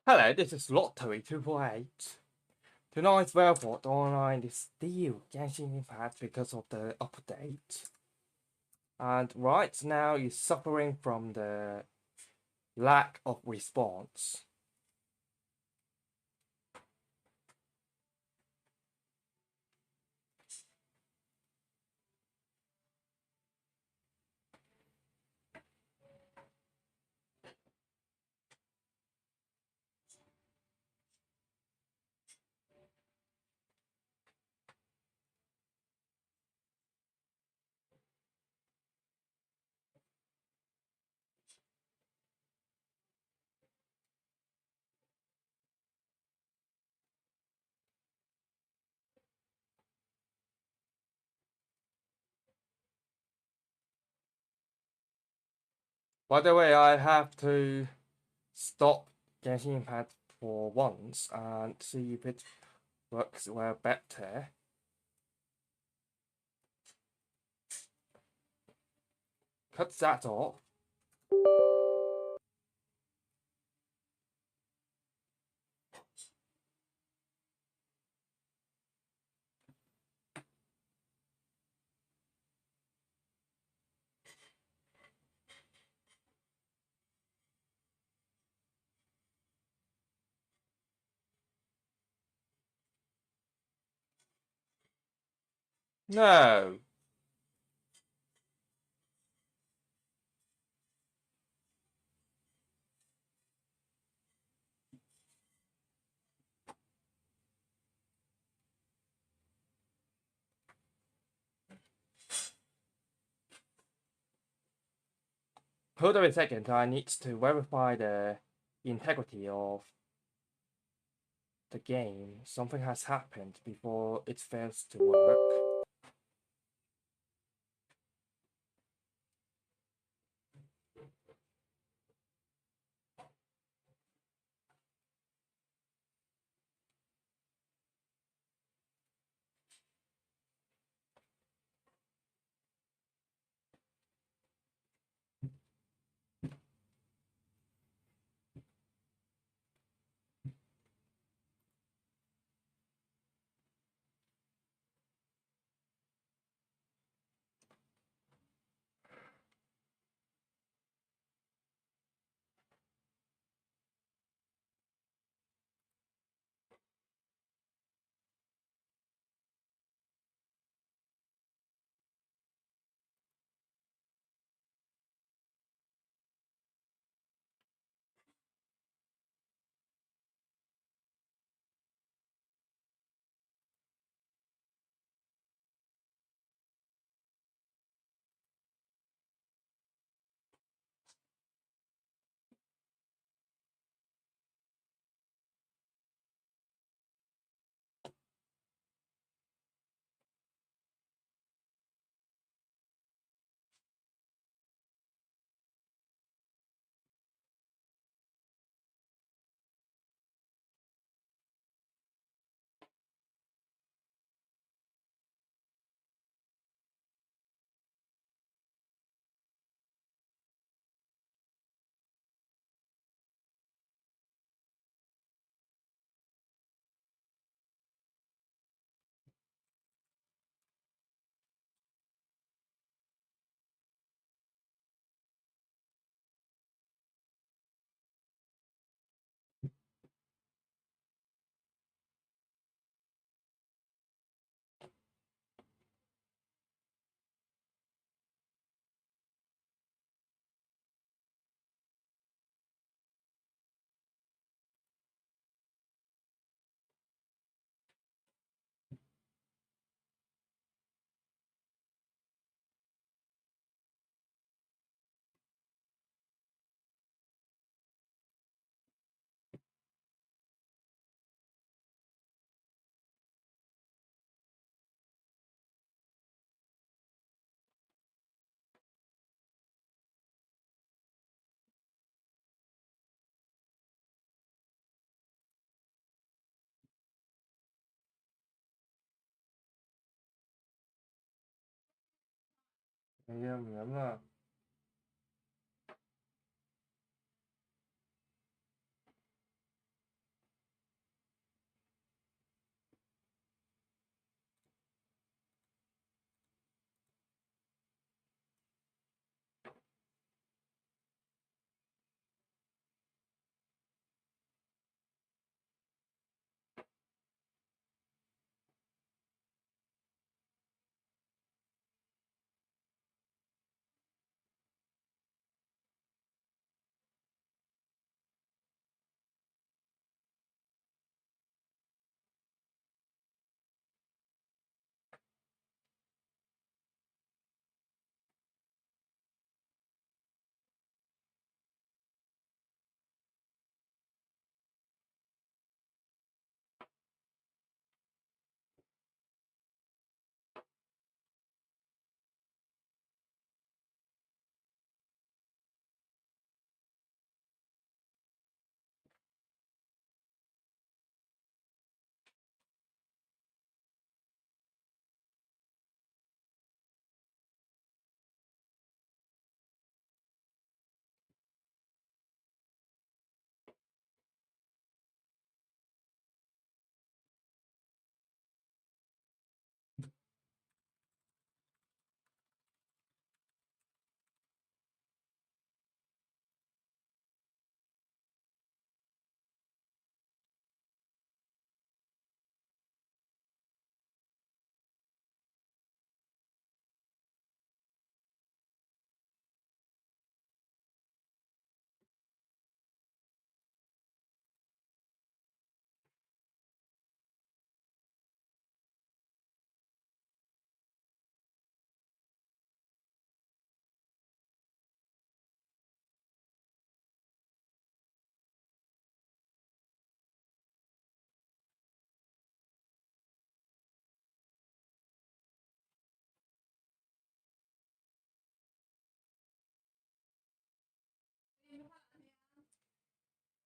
Hello, this is Lottery 248. Tonight's Werewolf Online is still GenshinImpact because of the update. And right now is suffering from the lack of response. By the way, I have to stop GenshinImpact for once and see if it works well better. Cut that off. No. Hold on a second, I need to verify the integrity of the game. Something has happened before it fails to work. Nhầm là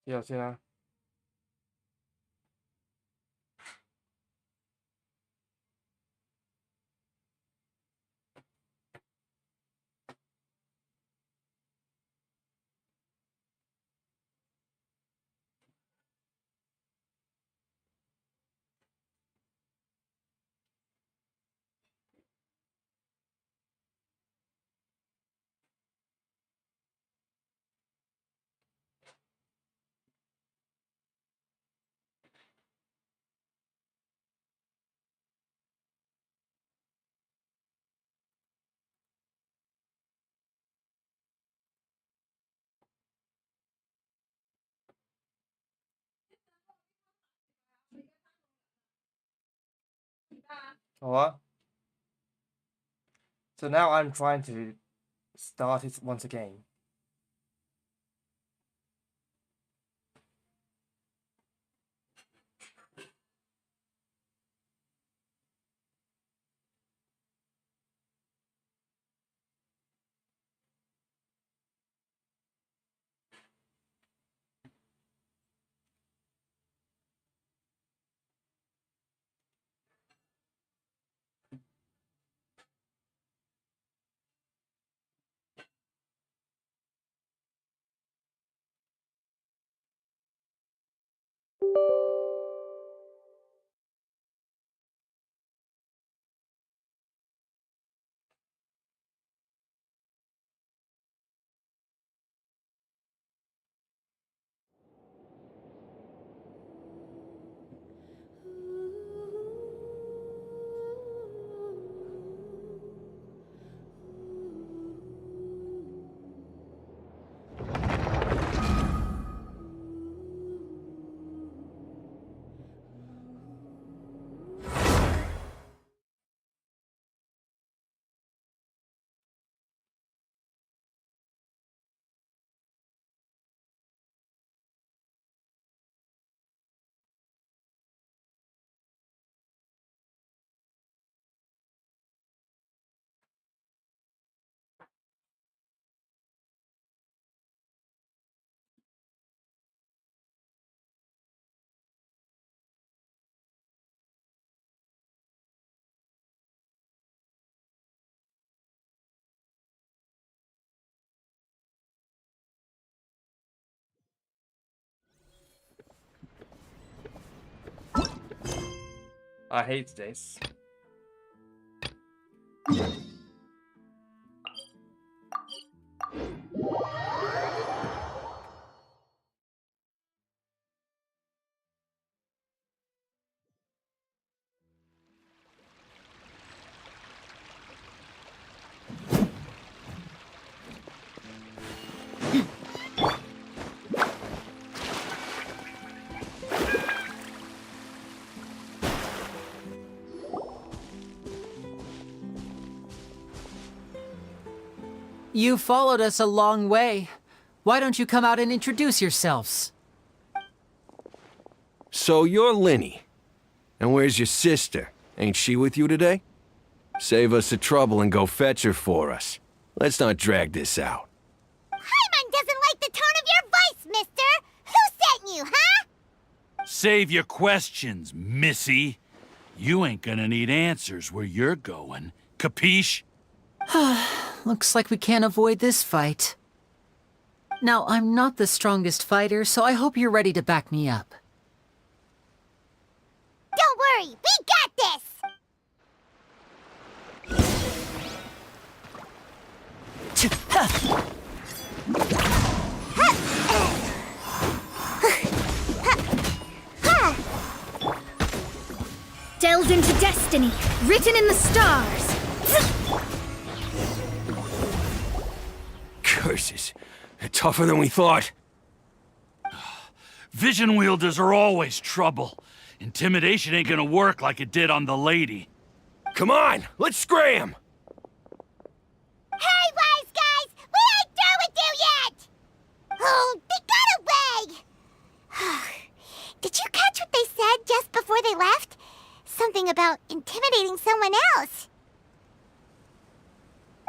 接下去呢？好啊。So now I'm trying to start it once again. I hate this. You followed us a long way. Why don't you come out and introduce yourselves? So you're Linny. And where's your sister? Ain't she with you today? Save us the trouble and go fetch her for us. Let's not drag this out. Paimon doesn't like the tone of your voice, mister! Who sent you, huh? Save your questions, missy. You ain't gonna need answers where you're going. Capiche? Looks like we can't avoid this fight. Now, I'm not the strongest fighter, so I hope you're ready to back me up. Don't worry, we got this! Delved into destiny, written in the stars. Curses. They're tougher than we thought. Vision wielders are always trouble. Intimidation ain't gonna work like it did on the lady. Come on, let's scram! Hey, wise guys! We ain't through with you yet! Oh, they got away! Did you catch what they said just before they left? Something about intimidating someone else.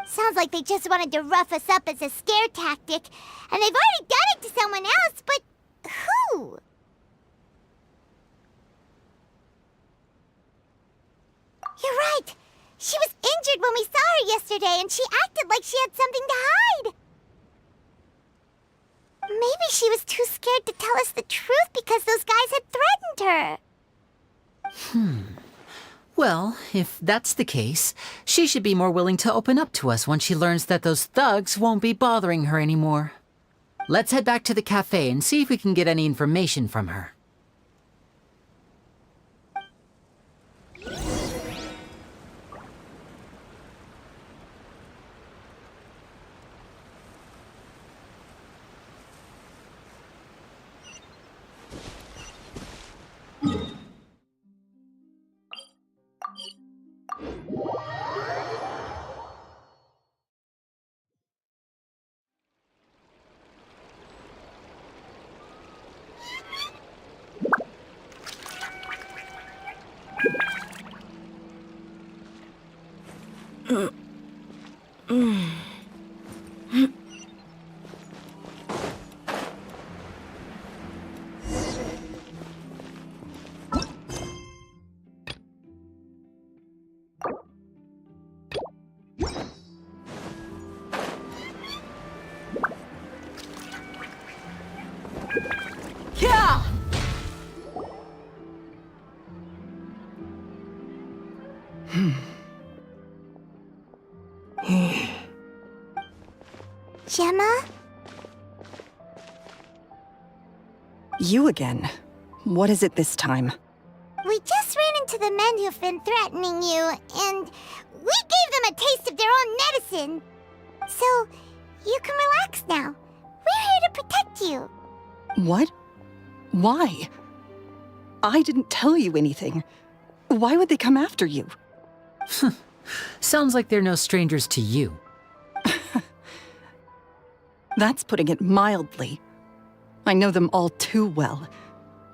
Sounds like they just wanted to rough us up as a scare tactic, and they've already done it to someone else, but Who? You're right. She was injured when we saw her yesterday, and she acted like she had something to hide. Maybe she was too scared to tell us the truth because those guys had threatened her. Well, if that's the case, she should be more willing to open up to us once she learns that those thugs won't be bothering her anymore. Let's head back to the cafe and see if we can get any information from her. Yeah! Gemma? You again. What is it this time? We just ran into the men who've been threatening you, and we gave them a taste of their own medicine. So, you can relax now. We're here to protect you. What? Why? I didn't tell you anything. Why would they come after you? Sounds like they're no strangers to you. That's putting it mildly. I know them all too well,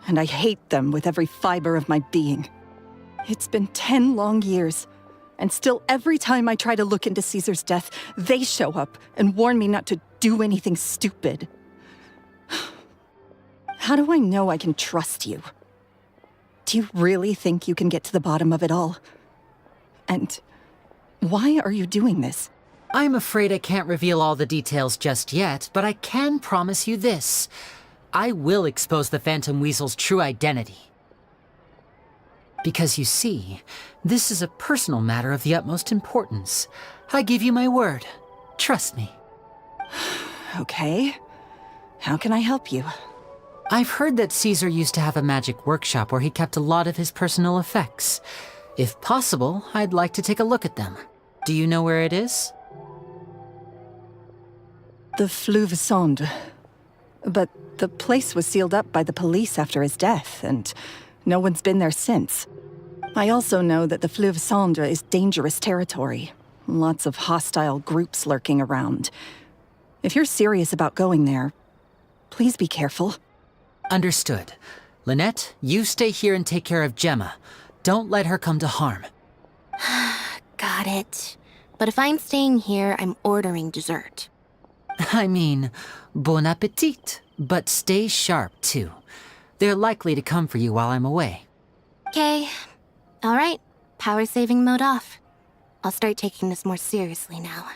and I hate them with every fiber of my being. It's been 10 long years, and still every time I try to look into Caesar's death, they show up and warn me not to do anything stupid. How do I know I can trust you? Do you really think you can get to the bottom of it all? And why are you doing this? I'm afraid I can't reveal all the details just yet, but I can promise you this. I will expose the Phantom Weasel's true identity. Because you see, this is a personal matter of the utmost importance. I give you my word. Trust me. Okay. How can I help you? I've heard that Caesar used to have a magic workshop where he kept a lot of his personal effects. If possible, I'd like to take a look at them. Do you know where it is? The Fleuve Sonde. But the place was sealed up by the police after his death, and no one's been there since. I also know that the Fleuve Sonde is dangerous territory. Lots of hostile groups lurking around. If you're serious about going there, please be careful. Understood. Lynette, you stay here and take care of Gemma. Don't let her come to harm. Got it. But if I'm staying here, I'm ordering dessert. I mean, bon appetit. But stay sharp, too. They're likely to come for you while I'm away. Okay. All right. Power saving mode off. I'll start taking this more seriously now.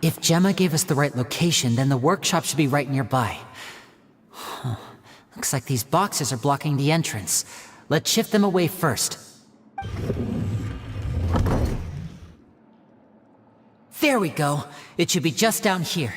If Gemma gave us the right location, then the workshop should be right nearby. Huh. Looks like these boxes are blocking the entrance. Let's shift them away first. There we go. It should be just down here.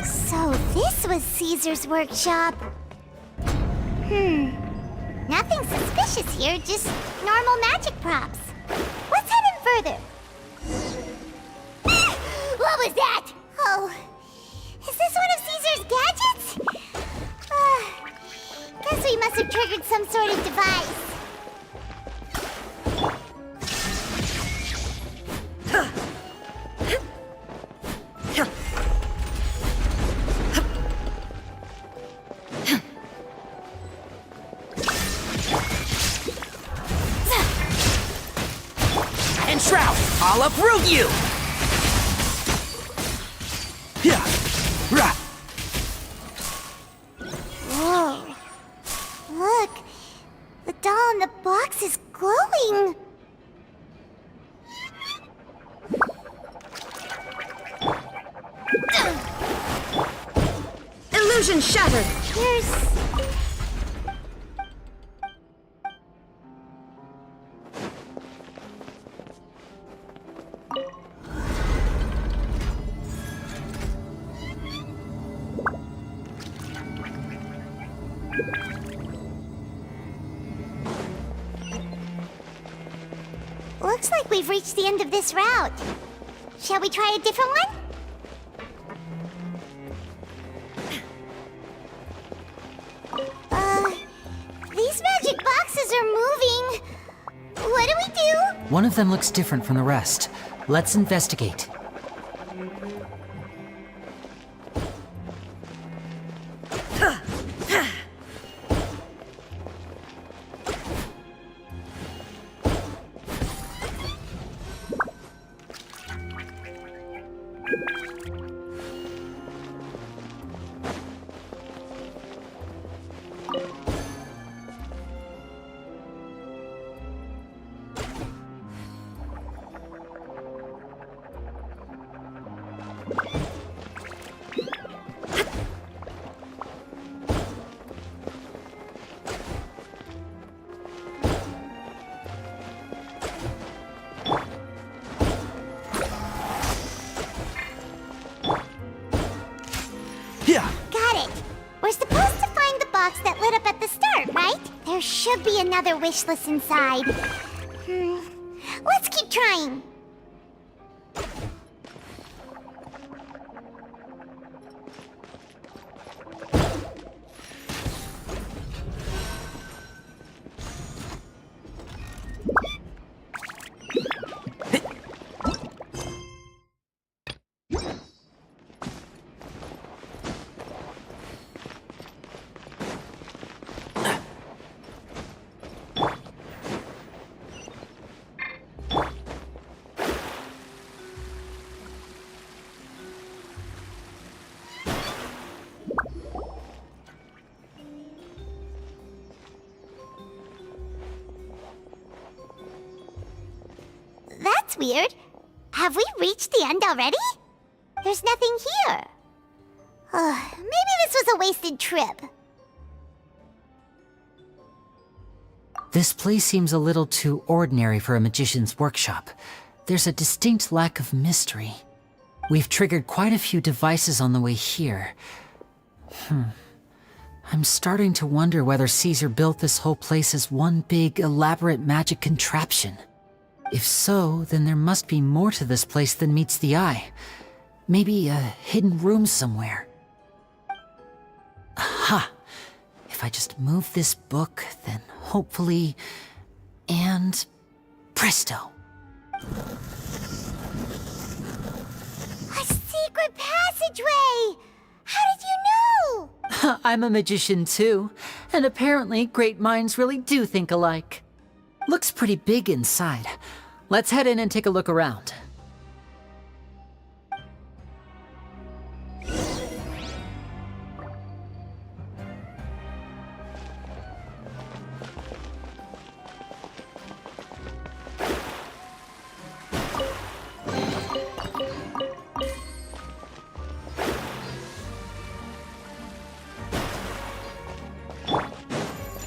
So this was Caesar's workshop. Nothing suspicious here, just normal magic props. Let's head in further. What was that? Oh, is this one of Caesar's gadgets? Guess we must have triggered some sort of device. And Shroud, I'll uproot you! Yeah. Rah. Whoa. Look, the doll in the box is glowing. Illusion shattered. Here's... Looks like we've reached the end of this route. Shall we try a different one? These magic boxes are moving. What do we do? One of them looks different from the rest. Let's investigate. Got it. We're supposed to find the box that lit up at the start, right? There should be another wish list inside. Let's keep trying. That's weird. Have we reached the end already? There's nothing here. Maybe this was a wasted trip. This place seems a little too ordinary for a magician's workshop. There's a distinct lack of mystery. We've triggered quite a few devices on the way here. I'm starting to wonder whether Caesar built this whole place as one big, elaborate magic contraption. If so, then there must be more to this place than meets the eye. Maybe a hidden room somewhere. Aha! If I just move this book, then hopefully... and... presto! A secret passageway! How did you know? I'm a magician too, and apparently great minds really do think alike. Looks pretty big inside. Let's head in and take a look around.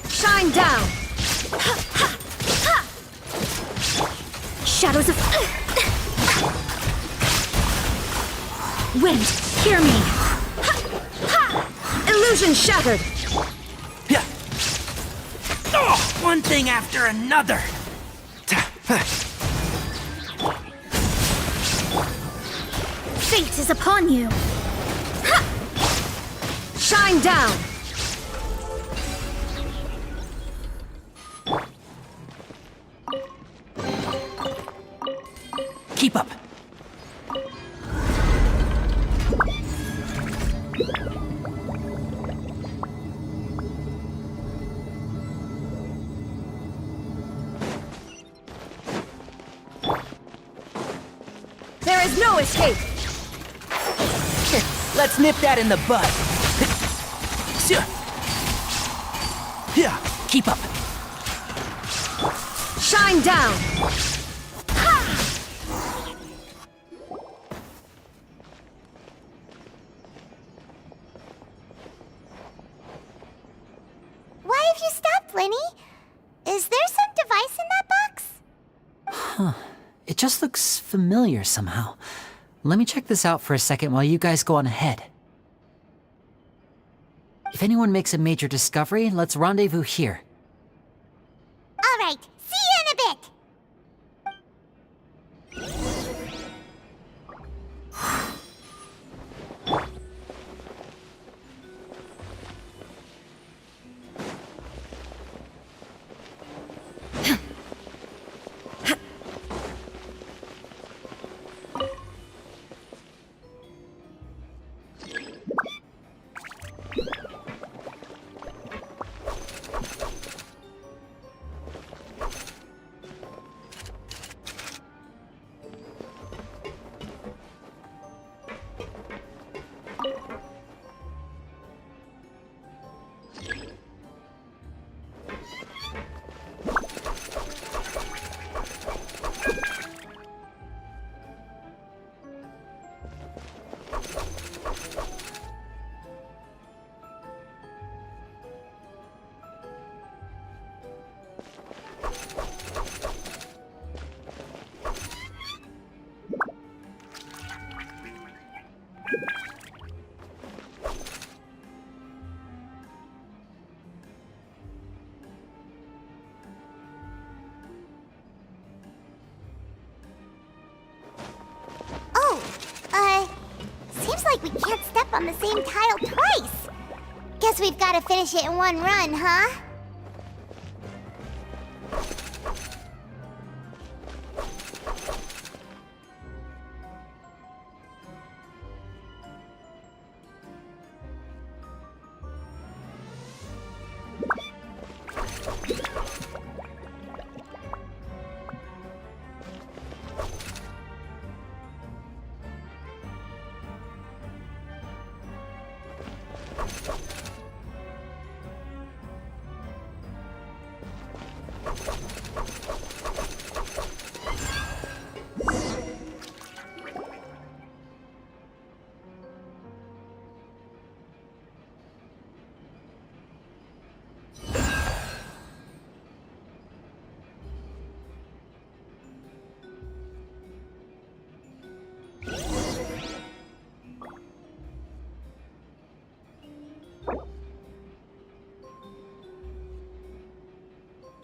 Shine down! Shadows of... Wind, hear me! Illusion shattered! Yeah. Oh, one thing after another. Fate is upon you! Shine down! Keep up. There is no escape! Let's nip that in the bud. Yeah, keep up. Shine down! Why have you stopped, Lenny? Is there some device in that box? It just looks familiar somehow. Let me check this out for a second while you guys go on ahead. If anyone makes a major discovery, let's rendezvous here. All right, see you in a bit! Seems like we can't step on the same tile twice. Guess we've got to finish it in one run, huh?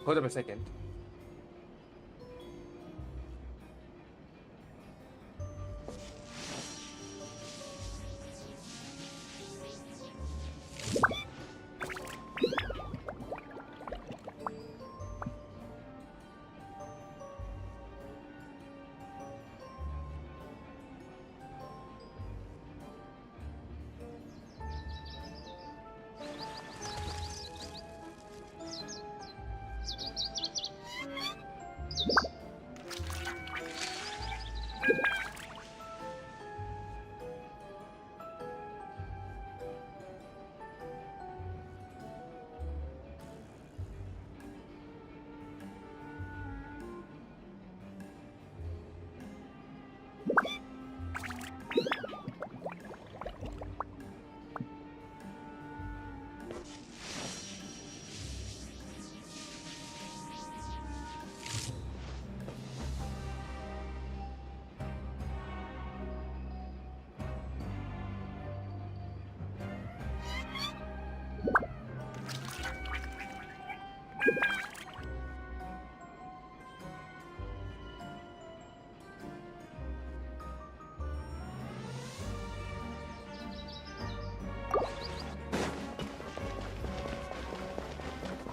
hold up a second.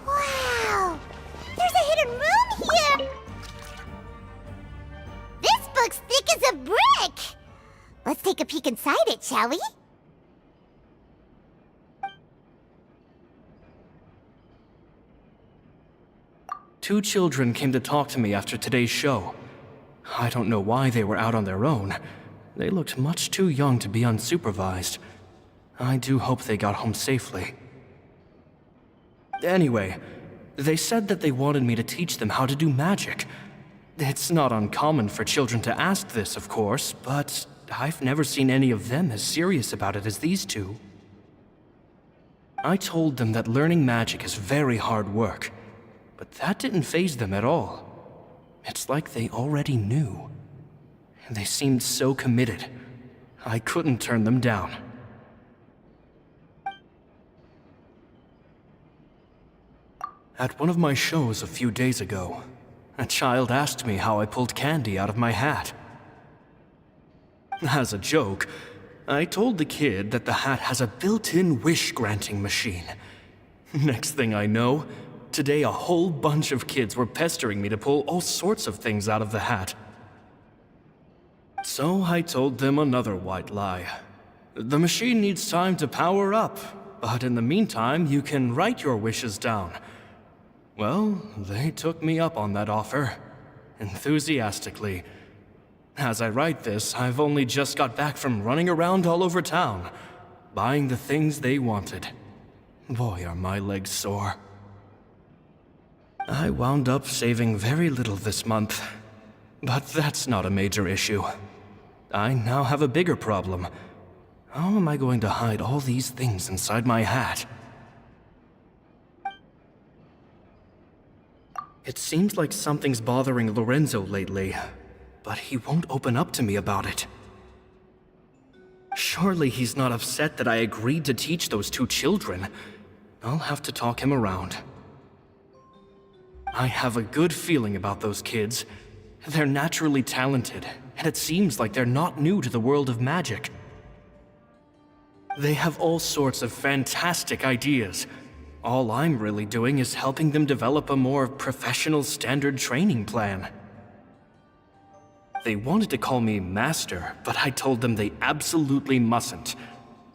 Wow! There's a hidden room here! This book's thick as a brick! Let's take a peek inside it, shall we? Two children came to talk to me after today's show. I don't know why they were out on their own. They looked much too young to be unsupervised. I do hope they got home safely. Anyway, they said that they wanted me to teach them how to do magic. It's not uncommon for children to ask this, of course, but I've never seen any of them as serious about it as these two. I told them that learning magic is very hard work, but that didn't faze them at all. It's like they already knew. They seemed so committed. I couldn't turn them down. At one of my shows a few days ago, a child asked me how I pulled candy out of my hat. As a joke, I told the kid that the hat has a built-in wish-granting machine. Next thing I know, today a whole bunch of kids were pestering me to pull all sorts of things out of the hat. So I told them another white lie. The machine needs time to power up, but in the meantime, you can write your wishes down. Well, they took me up on that offer, enthusiastically. As I write this, I've only just got back from running around all over town, buying the things they wanted. Boy, are my legs sore. I wound up saving very little this month, but that's not a major issue. I now have a bigger problem. How am I going to hide all these things inside my hat? It seems like something's bothering Lorenzo lately, but he won't open up to me about it. Surely he's not upset that I agreed to teach those two children. I'll have to talk him around. I have a good feeling about those kids. They're naturally talented, and it seems like they're not new to the world of magic. They have all sorts of fantastic ideas. All I'm really doing is helping them develop a more professional standard training plan. They wanted to call me Master, but I told them they absolutely mustn't.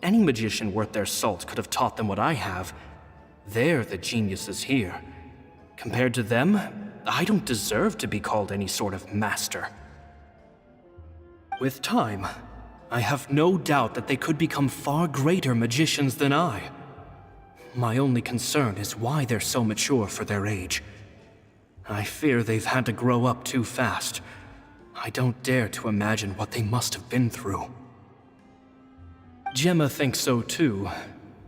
Any magician worth their salt could have taught them what I have. They're the geniuses here. Compared to them, I don't deserve to be called any sort of master. With time, I have no doubt that they could become far greater magicians than I. My only concern is why they're so mature for their age. I fear they've had to grow up too fast. I don't dare to imagine what they must have been through. Gemma thinks so too.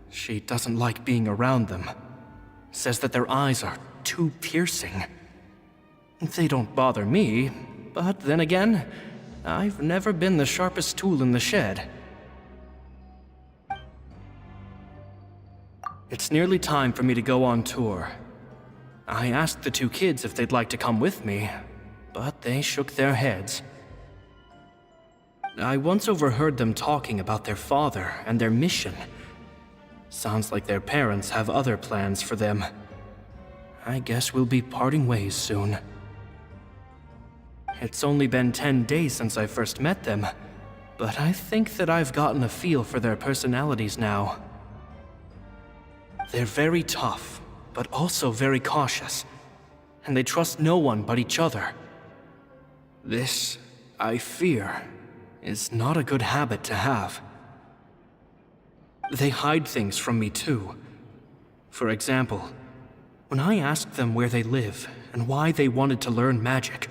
She doesn't like being around them. Says that their eyes are too piercing. They don't bother me, but then again, I've never been the sharpest tool in the shed. It's nearly time for me to go on tour. I asked the two kids if they'd like to come with me, but they shook their heads. I once overheard them talking about their father and their mission. Sounds like their parents have other plans for them. I guess we'll be parting ways soon. It's only been 10 days since I first met them, but I think that I've gotten a feel for their personalities now. They're very tough, but also very cautious, and they trust no one but each other. This, I fear, is not a good habit to have. They hide things from me too. For example, when I asked them where they live and why they wanted to learn magic,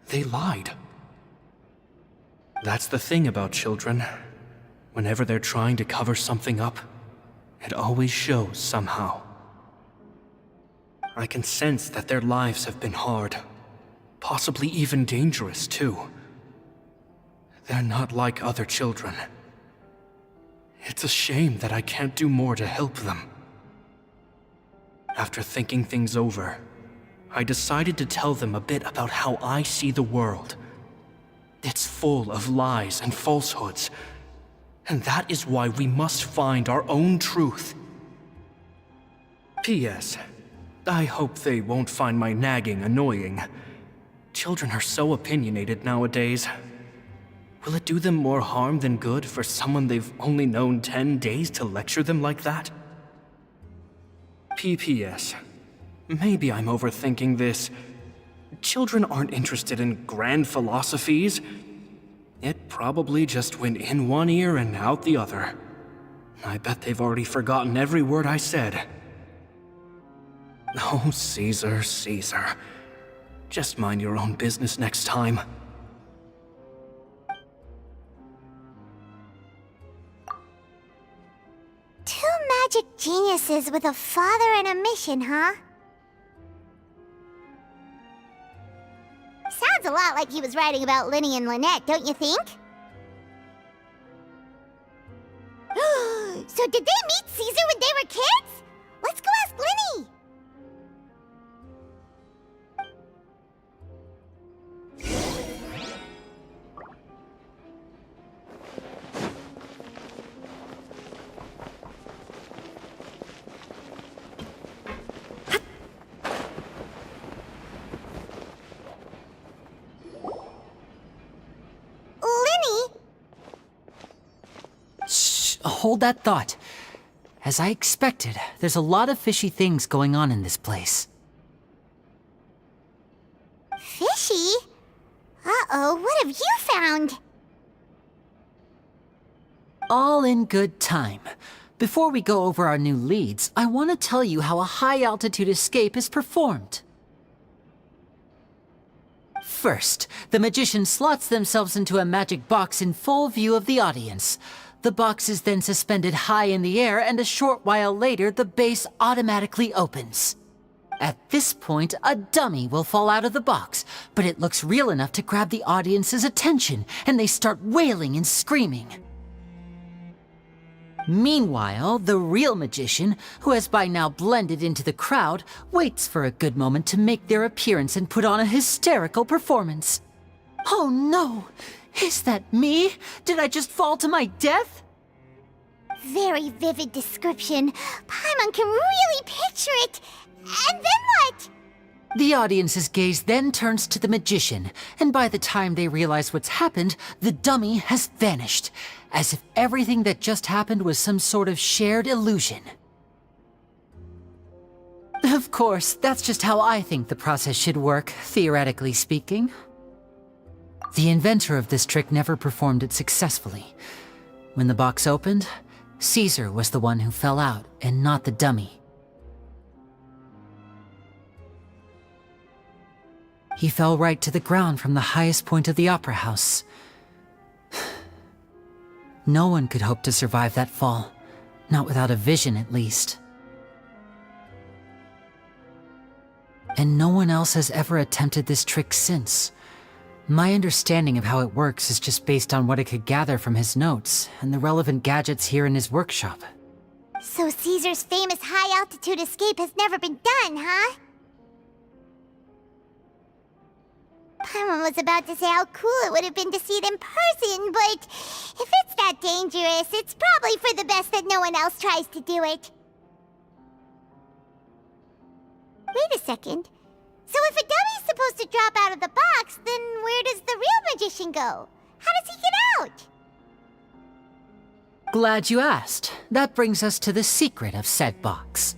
they lied. That's the thing about children. Whenever they're trying to cover something up, it always shows somehow. I can sense that their lives have been hard, possibly even dangerous too. They're not like other children. It's a shame that I can't do more to help them. After thinking things over, I decided to tell them a bit about how I see the world. It's full of lies and falsehoods, and that is why we must find our own truth. P.S. I hope they won't find my nagging annoying. Children are so opinionated nowadays. Will it do them more harm than good for someone they've only known 10 days to lecture them like that? P.P.S. Maybe I'm overthinking this. Children aren't interested in grand philosophies. It probably just went in one ear and out the other. I bet they've already forgotten every word I said. Oh, Caesar, Caesar. Just mind your own business next time. Two magic geniuses with a father and a mission, huh? Sounds a lot like he was writing about Linny and Lynette, don't you think? So did they meet Caesar when they were kids? Let's go ask Linny! Hold that thought. As I expected, there's a lot of fishy things going on in this place. Fishy? Uh-oh, what have you found? All in good time. Before we go over our new leads, I want to tell you how a high-altitude escape is performed. First, the magician slots themselves into a magic box in full view of the audience. The box is then suspended high in the air, and a short while later, the base automatically opens. At this point, a dummy will fall out of the box, but it looks real enough to grab the audience's attention, and they start wailing and screaming. Meanwhile, the real magician, who has by now blended into the crowd, waits for a good moment to make their appearance and put on a hysterical performance. Oh no! Is that me? Did I just fall to my death? Very vivid description. Paimon can really picture it. And then what? The audience's gaze then turns to the magician, and by the time they realize what's happened, the dummy has vanished, as if everything that just happened was some sort of shared illusion. Of course, that's just how I think the process should work, theoretically speaking. The inventor of this trick never performed it successfully. When the box opened, Caesar was the one who fell out, and not the dummy. He fell right to the ground from the highest point of the opera house. No one could hope to survive that fall, not without a vision at least. And no one else has ever attempted this trick since. My understanding of how it works is just based on what I could gather from his notes and the relevant gadgets here in his workshop. So Caesar's famous high-altitude escape has never been done, huh? I was about to say how cool it would have been to see it in person, but if it's that dangerous, it's probably for the best that no one else tries to do it. Wait a second. So if a dummy's supposed to drop out of the box, then where does the real magician go? How does he get out? Glad you asked. That brings us to the secret of said box.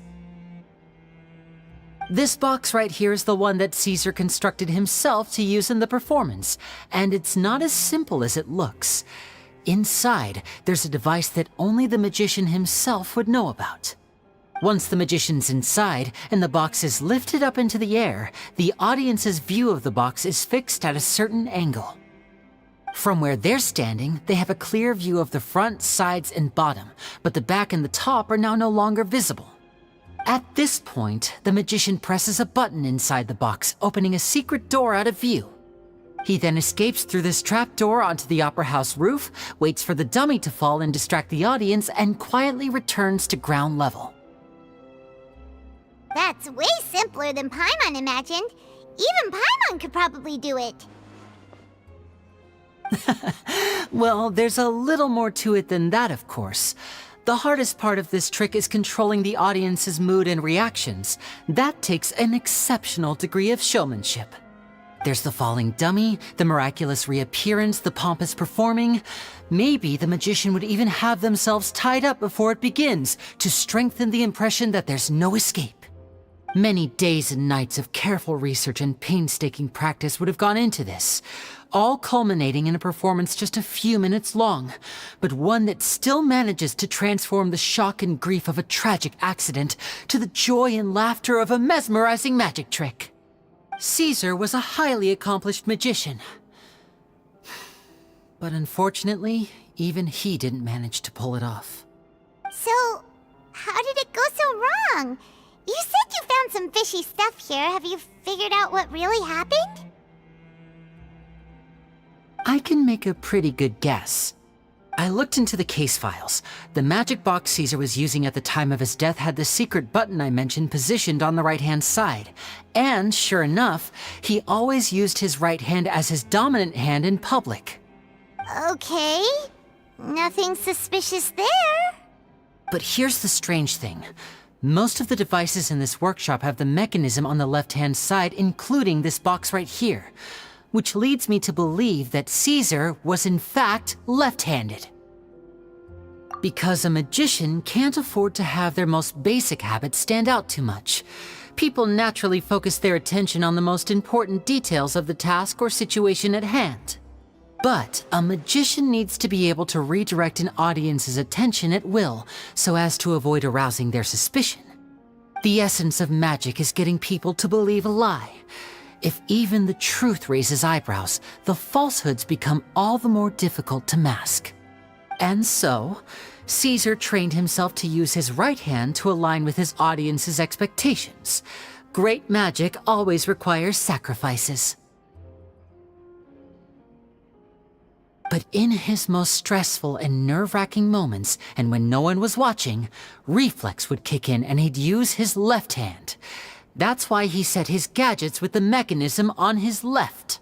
This box right here is the one that Caesar constructed himself to use in the performance, and it's not as simple as it looks. Inside, there's a device that only the magician himself would know about. Once the magician's inside and the box is lifted up into the air, the audience's view of the box is fixed at a certain angle. From where they're standing, they have a clear view of the front, sides, and bottom, but the back and the top are now no longer visible. At this point, the magician presses a button inside the box, opening a secret door out of view. He then escapes through this trapdoor onto the opera house roof, waits for the dummy to fall and distract the audience, and quietly returns to ground level. That's way simpler than Paimon imagined. Even Paimon could probably do it. Well, there's a little more to it than that, of course. The hardest part of this trick is controlling the audience's mood and reactions. That takes an exceptional degree of showmanship. There's the falling dummy, the miraculous reappearance, the pompous performing. Maybe the magician would even have themselves tied up before it begins to strengthen the impression that there's no escape. Many days and nights of careful research and painstaking practice would have gone into this, all culminating in a performance just a few minutes long, but one that still manages to transform the shock and grief of a tragic accident to the joy and laughter of a mesmerizing magic trick. Caesar was a highly accomplished magician, but unfortunately, even he didn't manage to pull it off. So, how did it go so wrong? You said you found some fishy stuff here. Have you figured out what really happened? I can make a pretty good guess. I looked into the case files. The magic box Caesar was using at the time of his death had the secret button I mentioned positioned on the right-hand side. And, sure enough, he always used his right hand as his dominant hand in public. Okay. Nothing suspicious there. But here's the strange thing. Most of the devices in this workshop have the mechanism on the left-hand side, including this box right here, which leads me to believe that Caesar was in fact left-handed. Because a magician can't afford to have their most basic habits stand out too much. People naturally focus their attention on the most important details of the task or situation at hand. But a magician needs to be able to redirect an audience's attention at will so as to avoid arousing their suspicion. The essence of magic is getting people to believe a lie. If even the truth raises eyebrows, the falsehoods become all the more difficult to mask. And so, Caesar trained himself to use his right hand to align with his audience's expectations. Great magic always requires sacrifices. But in his most stressful and nerve-wracking moments, and when no one was watching, reflex would kick in and he'd use his left hand. That's why he set his gadgets with the mechanism on his left.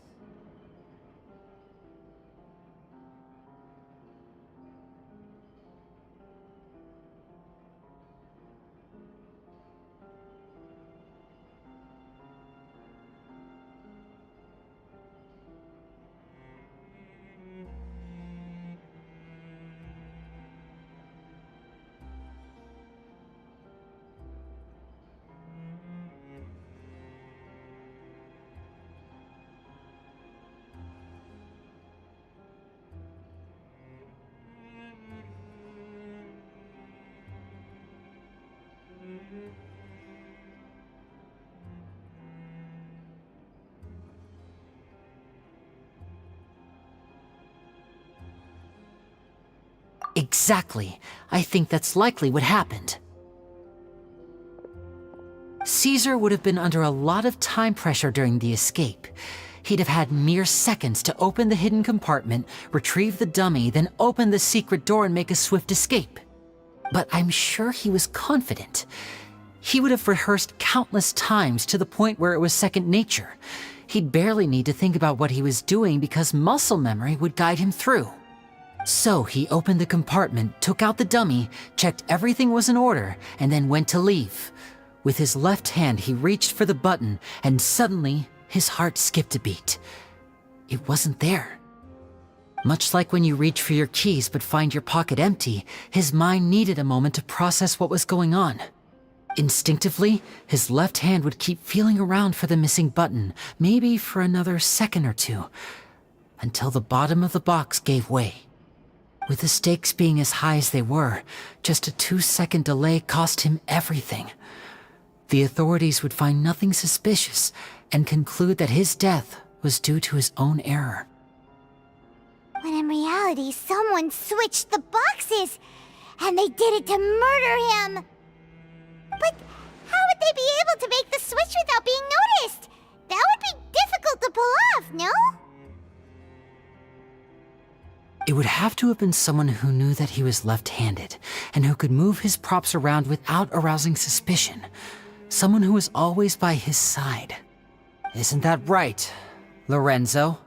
Exactly. I think that's likely what happened. Caesar would have been under a lot of time pressure during the escape. He'd have had mere seconds to open the hidden compartment, retrieve the dummy, then open the secret door and make a swift escape. But I'm sure he was confident. He would have rehearsed countless times to the point where it was second nature. He'd barely need to think about what he was doing because muscle memory would guide him through. So he opened the compartment, took out the dummy, checked everything was in order, and then went to leave. With his left hand, he reached for the button, and suddenly, his heart skipped a beat. It wasn't there. Much like when you reach for your keys but find your pocket empty, his mind needed a moment to process what was going on. Instinctively, his left hand would keep feeling around for the missing button, maybe for another second or two, until the bottom of the box gave way. With the stakes being as high as they were, just a 2-second delay cost him everything. The authorities would find nothing suspicious and conclude that his death was due to his own error. When in reality, someone switched the boxes, and they did it to murder him. But how would they be able to make the switch without being noticed? That would be difficult to pull off, no? It would have to have been someone who knew that he was left-handed, and who could move his props around without arousing suspicion. Someone who was always by his side. Isn't that right, Lorenzo?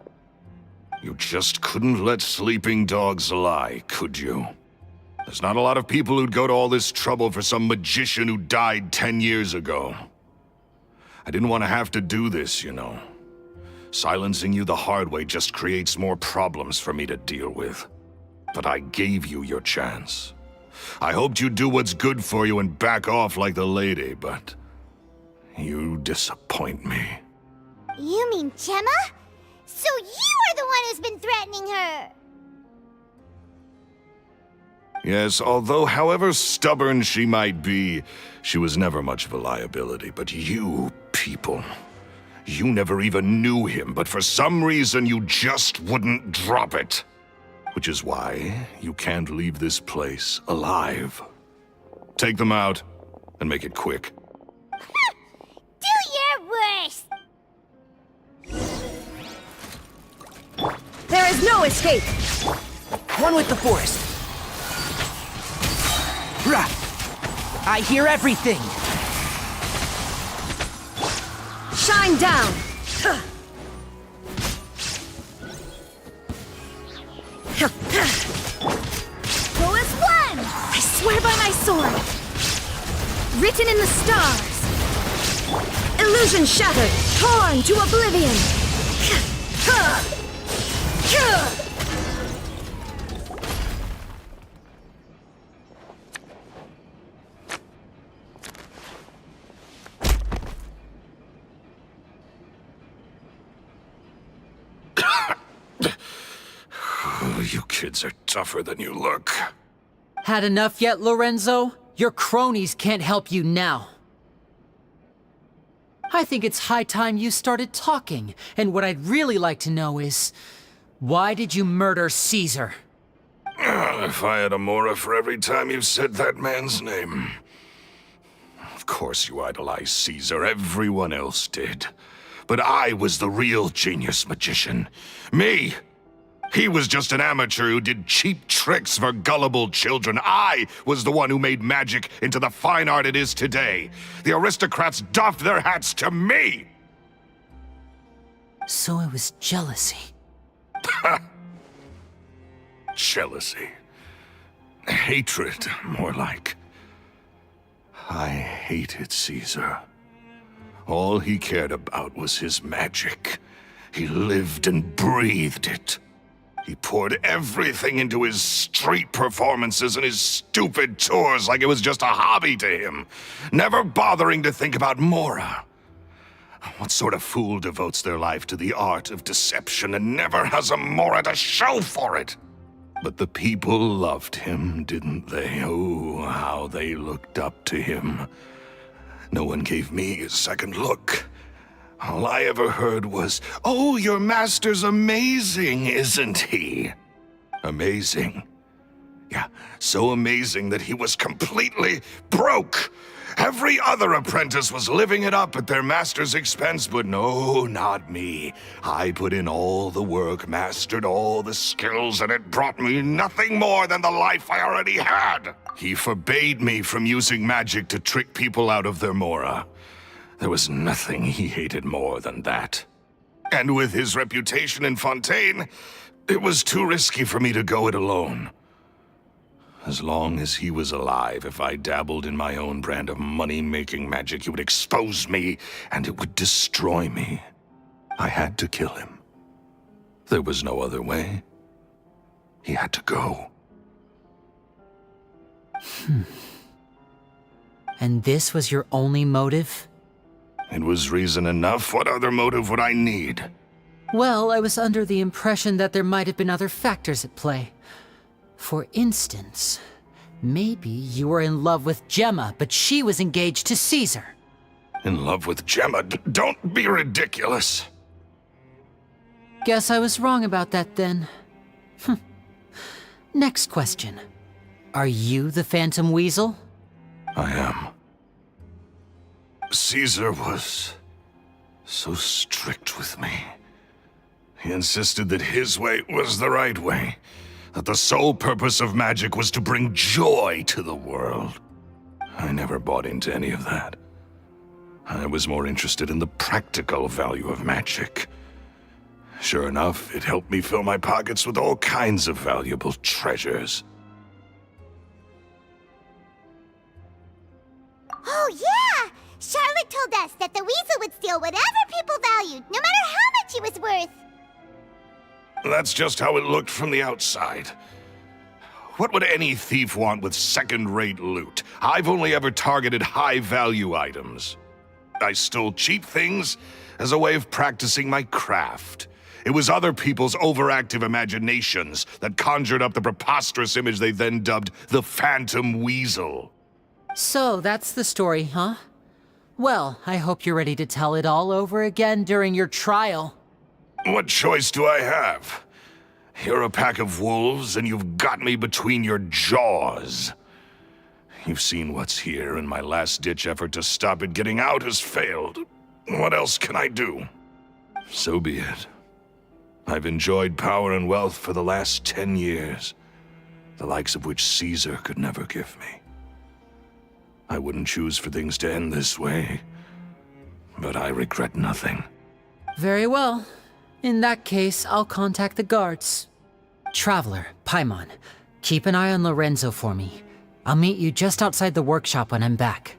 You just couldn't let sleeping dogs lie, could you? There's not a lot of people who'd go to all this trouble for some magician who died 10 years ago. I didn't want to have to do this, you know. Silencing you the hard way just creates more problems for me to deal with. But I gave you your chance. I hoped you'd do what's good for you and back off like the lady, but you disappoint me. You mean Gemma? So you are the one who's been threatening her! Yes, although however stubborn she might be, she was never much of a liability. But you people, you never even knew him, but for some reason you just wouldn't drop it. Which is why you can't leave this place alive. Take them out, and make it quick. Do your worst! There is no escape! One with the forest. Rah! I hear everything. Shine down! Go as one! I swear by my sword! Written in the stars! Illusion shattered! Torn to oblivion! You kids are tougher than you look. Had enough yet, Lorenzo? Your cronies can't help you now. I think it's high time you started talking, and what I'd really like to know is, why did you murder Caesar? If I had a mora for every time you've said that man's name. Of course you idolized Caesar, everyone else did. But I was the real genius magician. Me! He was just an amateur who did cheap tricks for gullible children. I was the one who made magic into the fine art it is today. The aristocrats doffed their hats to me! So it was jealousy. Jealousy. Hatred, more like. I hated Caesar. All he cared about was his magic. He lived and breathed it. He poured everything into his street performances and his stupid tours like it was just a hobby to him, never bothering to think about Mora. What sort of fool devotes their life to the art of deception and never has a Mora to show for it? But the people loved him, didn't they? Oh, how they looked up to him. No one gave me a second look. All I ever heard was, "Oh, your master's amazing, isn't he?" Amazing. Yeah, so amazing that he was completely broke. Every other apprentice was living it up at their master's expense, but no, not me. I put in all the work, mastered all the skills, and it brought me nothing more than the life I already had. He forbade me from using magic to trick people out of their mora. There was nothing he hated more than that. And with his reputation in Fontaine, it was too risky for me to go it alone. As long as he was alive, if I dabbled in my own brand of money-making magic, he would expose me, and it would destroy me. I had to kill him. There was no other way. He had to go. And this was your only motive? It was reason enough. What other motive would I need? Well, I was under the impression that there might have been other factors at play. For instance, maybe you were in love with Gemma, but she was engaged to Caesar. In love with Gemma? Don't be ridiculous. Guess I was wrong about that then. Next question. Are you the Phantom Weasel? I am. Caesar was so strict with me. He insisted that his way was the right way, that the sole purpose of magic was to bring joy to the world. I never bought into any of that. I was more interested in the practical value of magic. Sure enough, it helped me fill my pockets with all kinds of valuable treasures. Oh, yeah! Charlotte told us that the weasel would steal whatever people valued, no matter how much it was worth. That's just how it looked from the outside. What would any thief want with second-rate loot? I've only ever targeted high-value items. I stole cheap things as a way of practicing my craft. It was other people's overactive imaginations that conjured up the preposterous image they then dubbed the Phantom Weasel. So, that's the story, huh? Well, I hope you're ready to tell it all over again during your trial. What choice do I have? You're a pack of wolves, and you've got me between your jaws. You've seen what's here, and my last-ditch effort to stop it getting out has failed. What else can I do? So be it. I've enjoyed power and wealth for the last 10 years, the likes of which Caesar could never give me. I wouldn't choose for things to end this way, but I regret nothing. Very well. In that case, I'll contact the guards. Traveler, Paimon, keep an eye on Lorenzo for me. I'll meet you just outside the workshop when I'm back.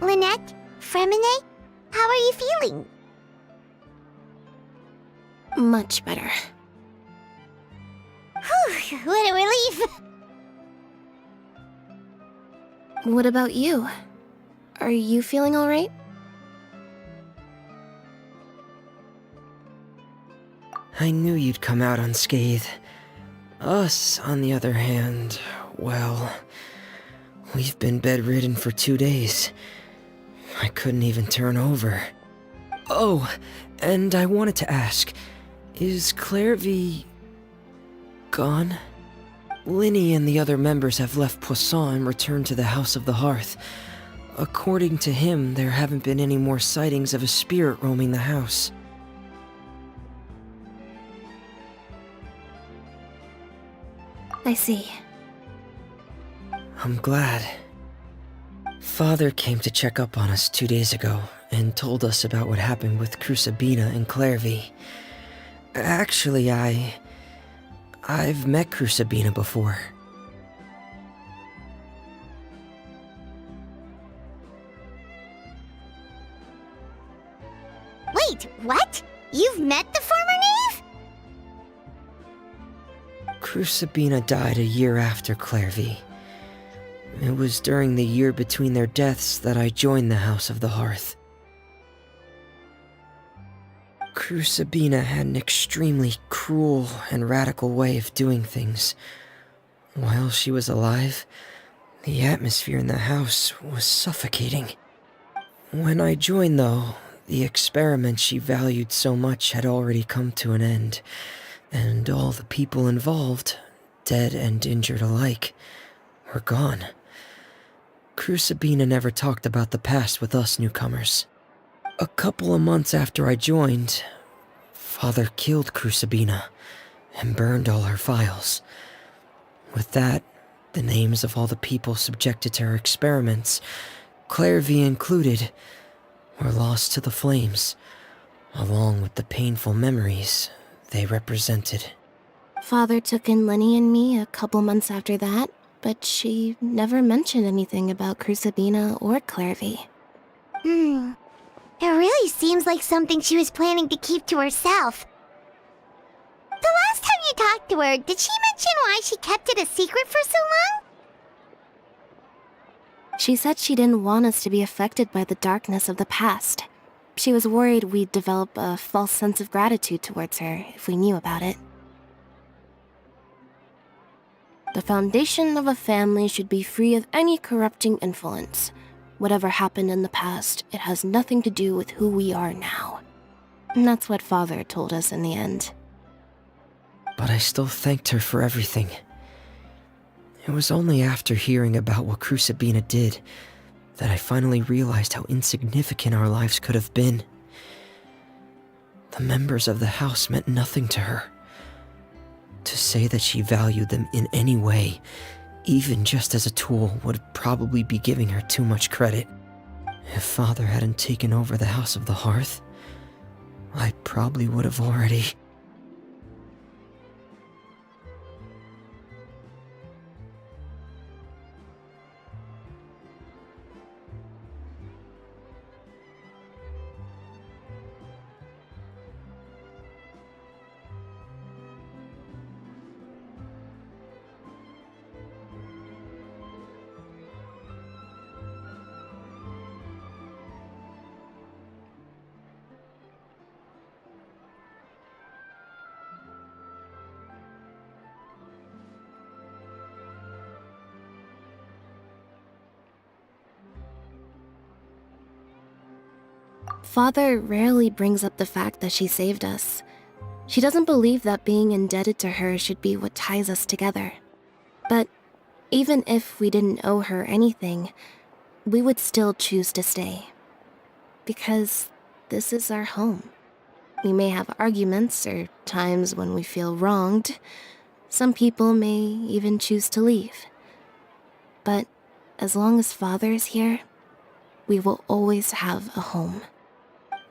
And Lynette? Fremine? How are you feeling? Much better. Whew, what a relief! What about you? Are you feeling all right? I knew you'd come out unscathed. Us, on the other hand, well, We've been bedridden for 2 days. I couldn't even turn over. Oh, and I wanted to ask, is Clairvy gone? Linny and the other members have left Poisson and returned to the House of the Hearth. According to him, there haven't been any more sightings of a spirit roaming the house. I see. I'm glad. Father came to check up on us 2 days ago and told us about what happened with Crucibina and Clairvy. Actually, I've met Crucibina before. Wait, what? You've met the former knave? Crucibina died a year after Clairvy. It was during the year between their deaths that I joined the House of the Hearth. Crucibina had an extremely cruel and radical way of doing things. While she was alive, the atmosphere in the house was suffocating. When I joined, though, the experiment she valued so much had already come to an end, and all the people involved, dead and injured alike, were gone. Crucibina never talked about the past with us newcomers. A couple of months after I joined, Father killed Crucibina and burned all her files. With that, the names of all the people subjected to her experiments, Clairvy included, were lost to the flames, along with the painful memories they represented. Father took in Lenny and me a couple months after that, but she never mentioned anything about Crucibina or Clairvy. It really seems like something she was planning to keep to herself. The last time you talked to her, did she mention why she kept it a secret for so long? She said she didn't want us to be affected by the darkness of the past. She was worried we'd develop a false sense of gratitude towards her if we knew about it. The foundation of a family should be free of any corrupting influence. Whatever happened in the past, it has nothing to do with who we are now. And that's what Father told us in the end. But I still thanked her for everything. It was only after hearing about what Crucibina did that I finally realized how insignificant our lives could have been. The members of the house meant nothing to her. To say that she valued them in any way, even just as a tool, would probably be giving her too much credit. If Father hadn't taken over the House of the Hearth, I probably would have already... Father rarely brings up the fact that she saved us. She doesn't believe that being indebted to her should be what ties us together. But even if we didn't owe her anything, we would still choose to stay. Because this is our home. We may have arguments or times when we feel wronged. Some people may even choose to leave. But as long as Father is here, we will always have a home.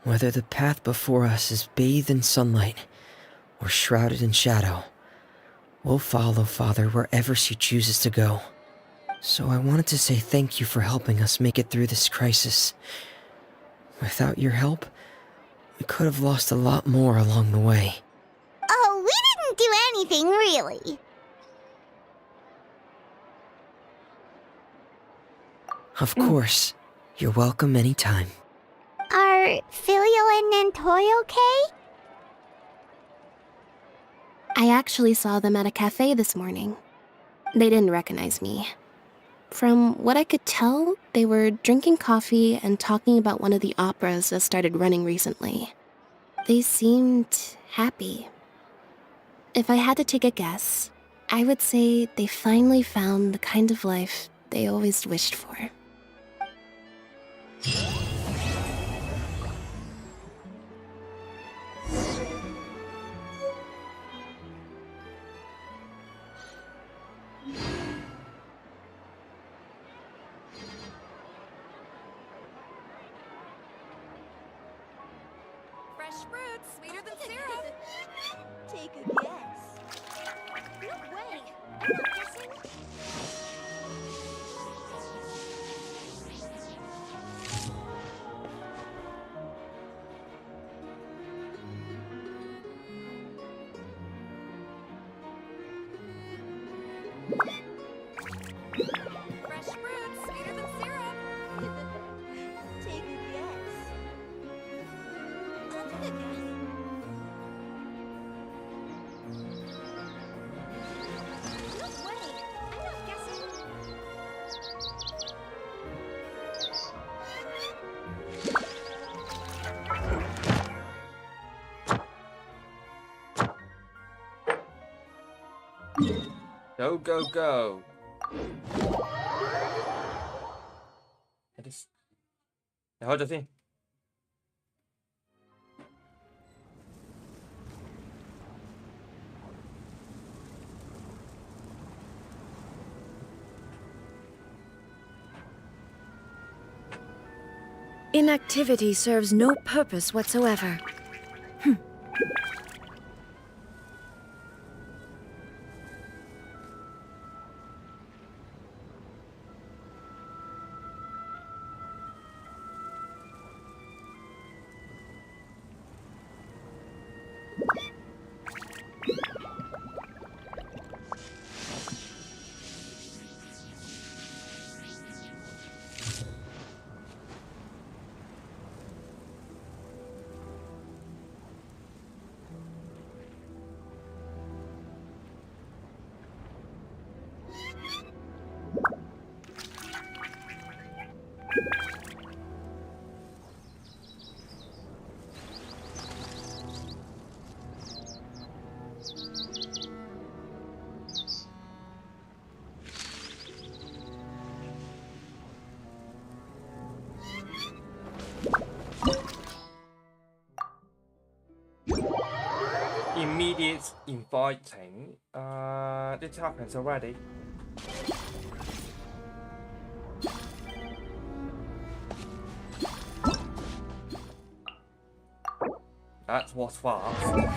Whether the path before us is bathed in sunlight or shrouded in shadow, we'll follow Father wherever she chooses to go. So I wanted to say thank you for helping us make it through this crisis. Without your help, we could have lost a lot more along the way. Oh, we didn't do anything, really. Of course. You're welcome anytime. Are Filial and Nantoy okay? I actually saw them at a cafe this morning. They didn't recognize me. From what I could tell, they were drinking coffee and talking about one of the operas that started running recently. They seemed happy. If I had to take a guess, I would say they finally found the kind of life they always wished for. Fresh fruit, sweeter than syrup. Take a guess. No way. I'm not guessing. Fresh fruit, sweeter than syrup. Take a guess. I'll take a guess. No way. I'm not guessing. Go, go, go. It is. 你開咗先。Inactivity serves no purpose whatsoever. Immediate inviting. This happens already. That was fast.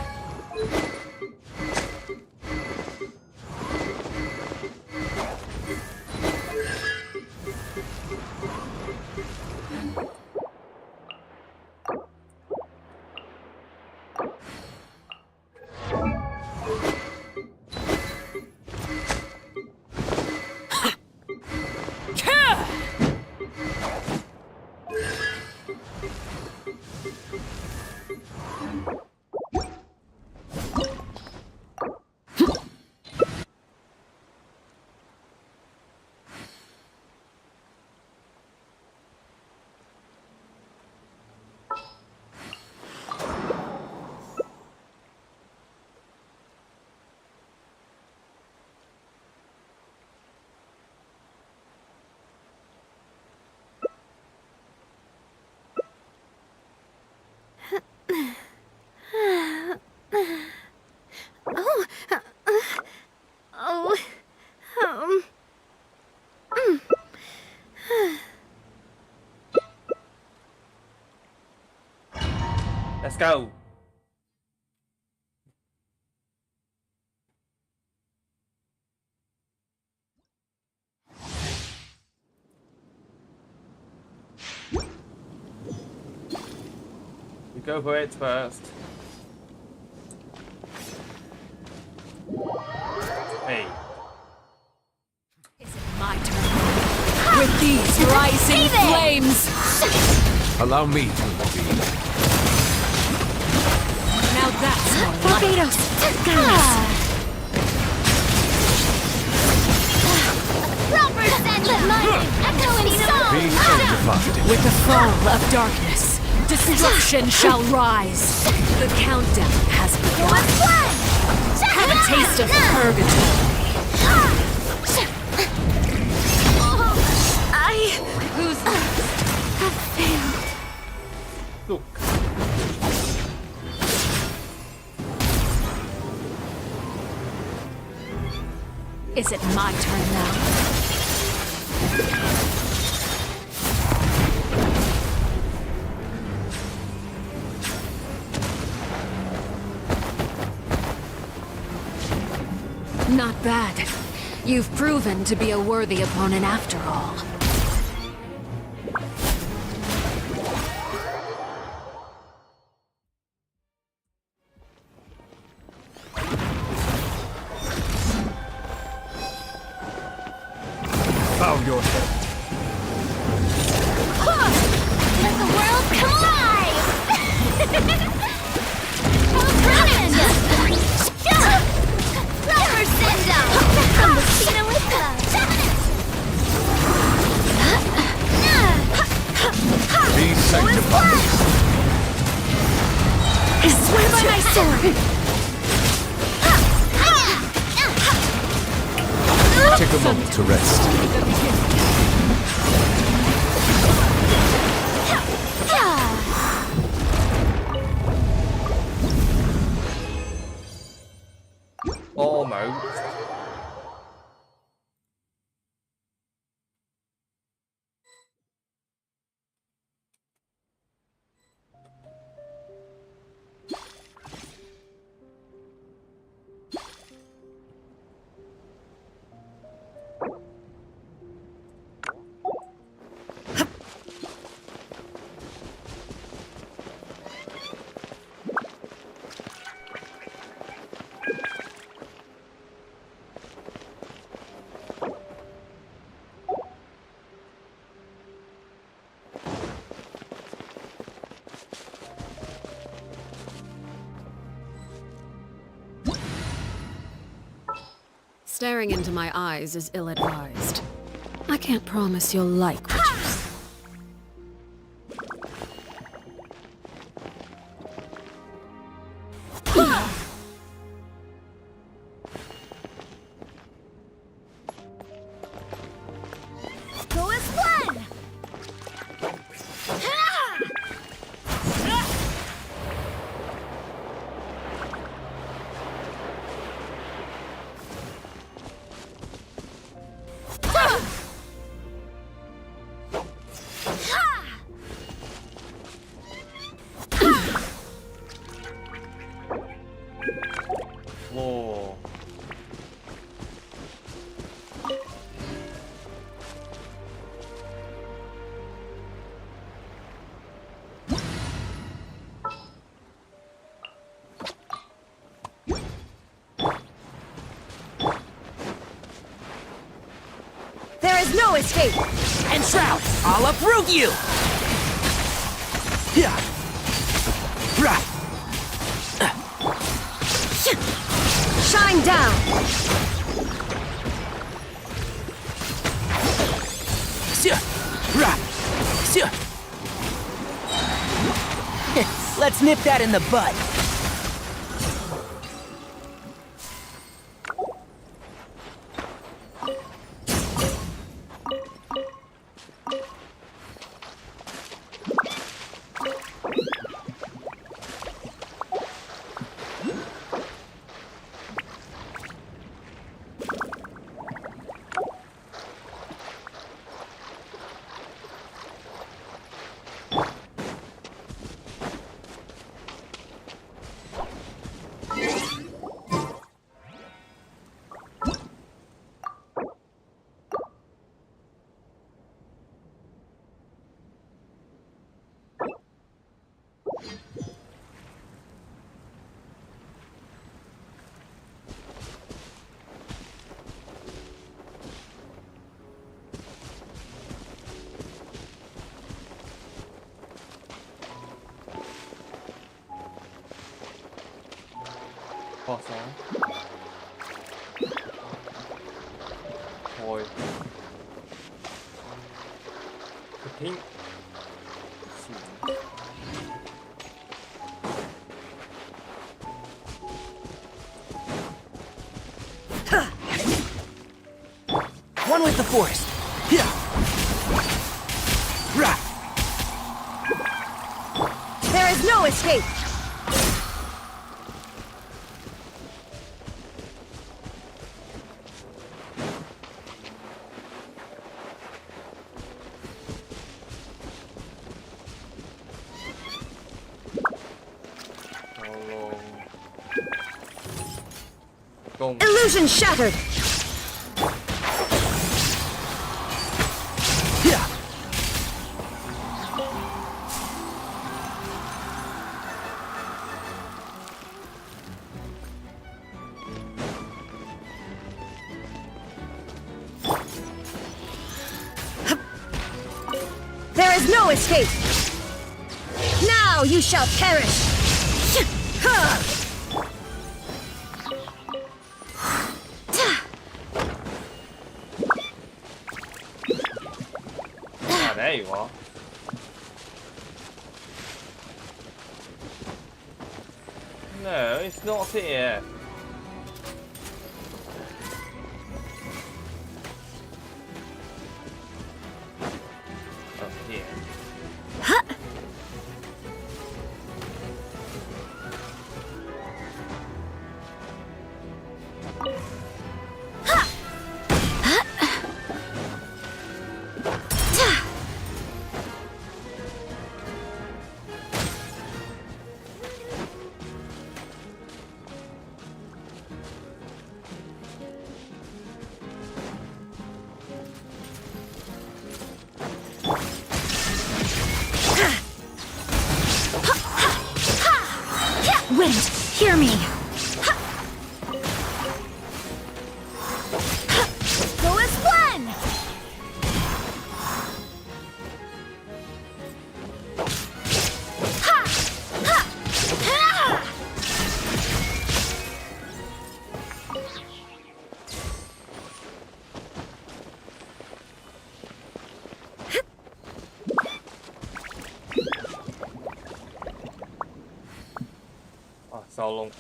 Let's go. You go for it first. Hey. Is it my turn? With these rising flames! Allow me to intervene. Now that's more like... Barbados! Proper send-up! Lightning, echoing song! Be sanctified. With the fall of darkness, destruction shall rise. The countdown has begun. Have a taste of purgatory. Whose have failed. Look. Is it my turn now? Not bad. You've proven to be a worthy opponent after all. Bow your head. Let the world come alive! Proper send-up! From the Cena with Be sanctified. I swear by my sword! Take a moment to rest. Almost. Staring into my eyes is ill-advised. I can't promise you'll like what you see. Go as one! Whoa. There is no escape! And Shroud, I'll uproot you! Yeah. Right. Shine down! Let's nip that in the bud. Pass on. Boy. think. One with the forest. Yeah. Right. There is no escape! Illusion shattered! Yeah. There is no escape! Now you shall perish! Ah, there you are. No, it's not here. Up here. Wind, hear me! Go as one! Ah, so long.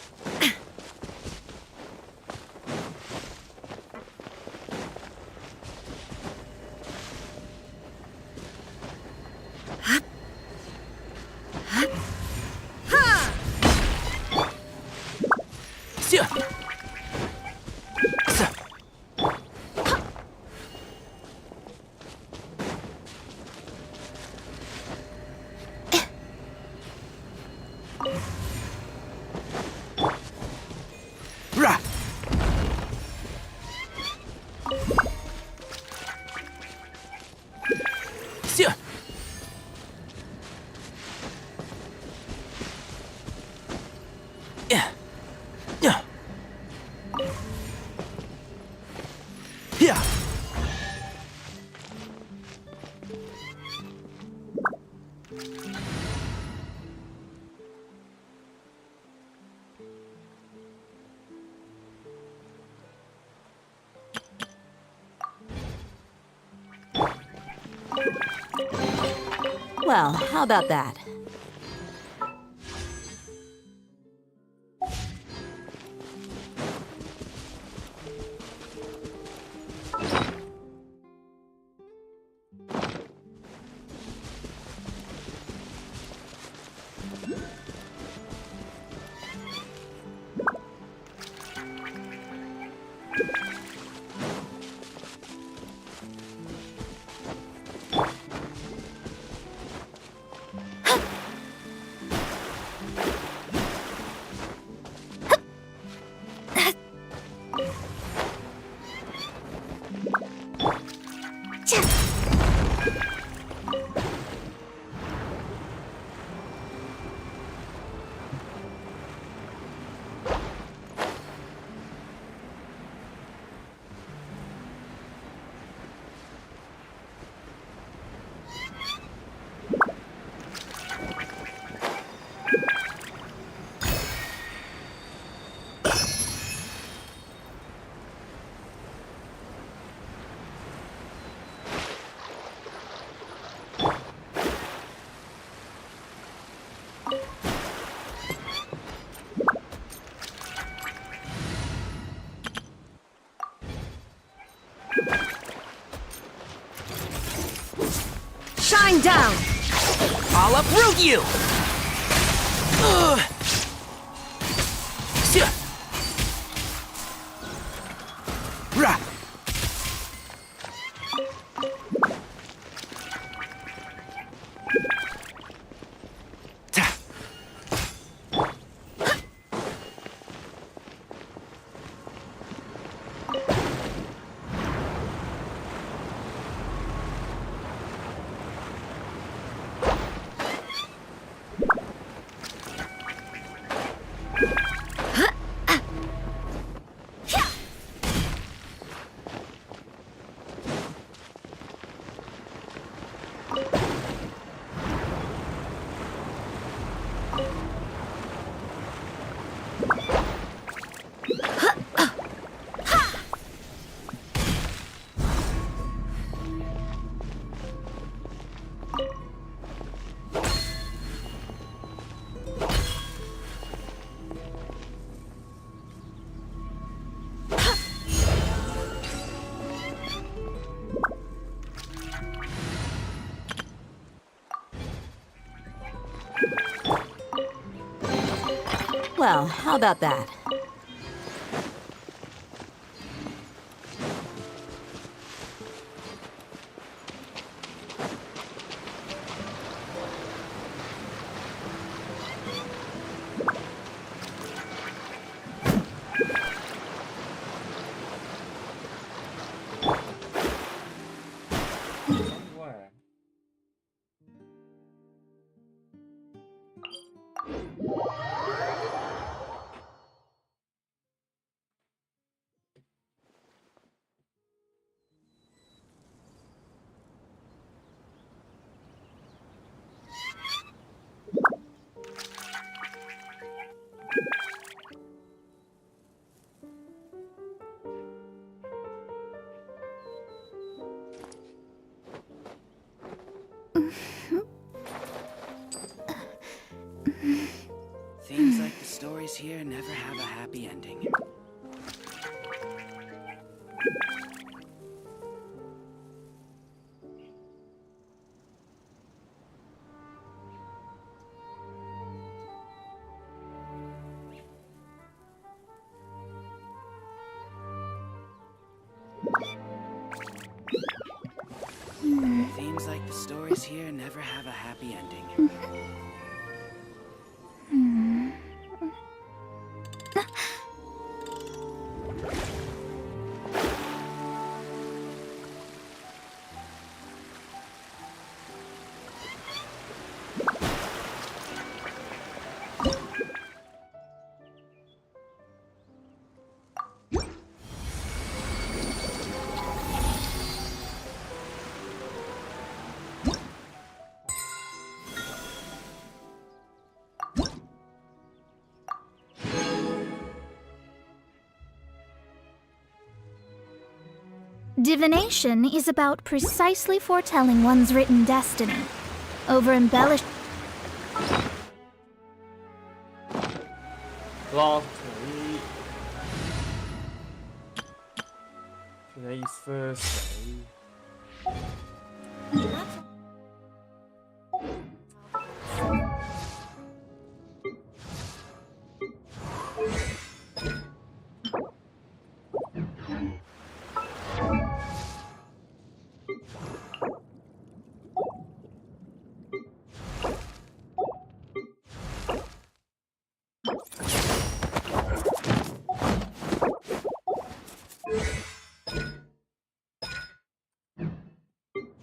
Right. Yeah. Yeah. Yeah. Well, how about that? uproot you! Rah! Well, how about that? Where? Seems like the stories here never have a happy ending. Seems like the stories here never have a happy ending. Divination is about precisely foretelling one's written destiny. Over-embellish... Last week. Today's Thursday.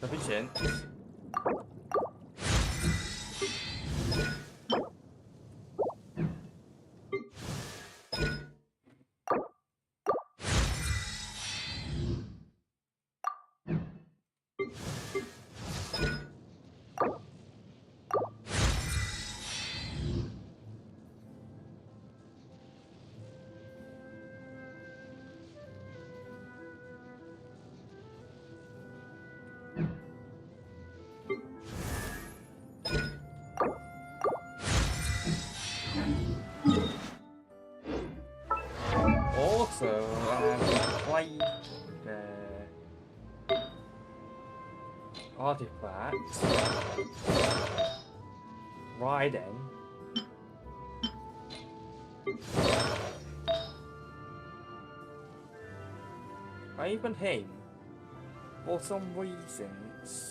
Sufficient. Also, played the artifacts. riding. Or even him, for some reasons.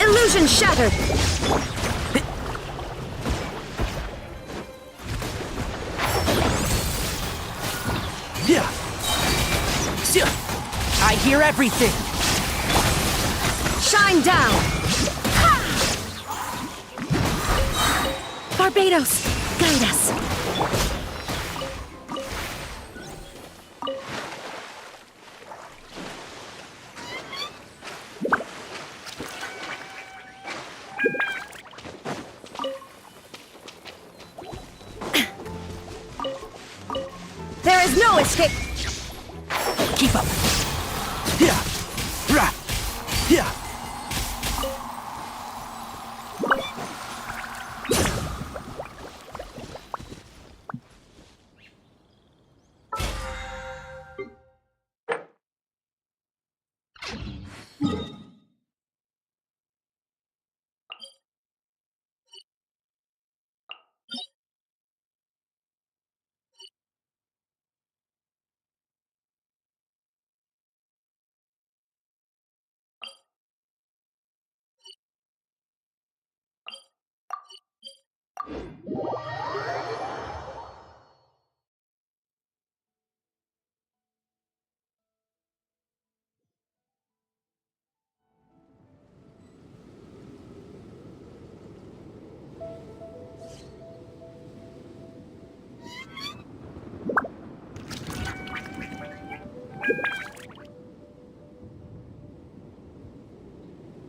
Illusion shattered! I hear everything! Shine down! Barbados, guide us! There is no escape! Keep up! Yeah! Rah! Yeah!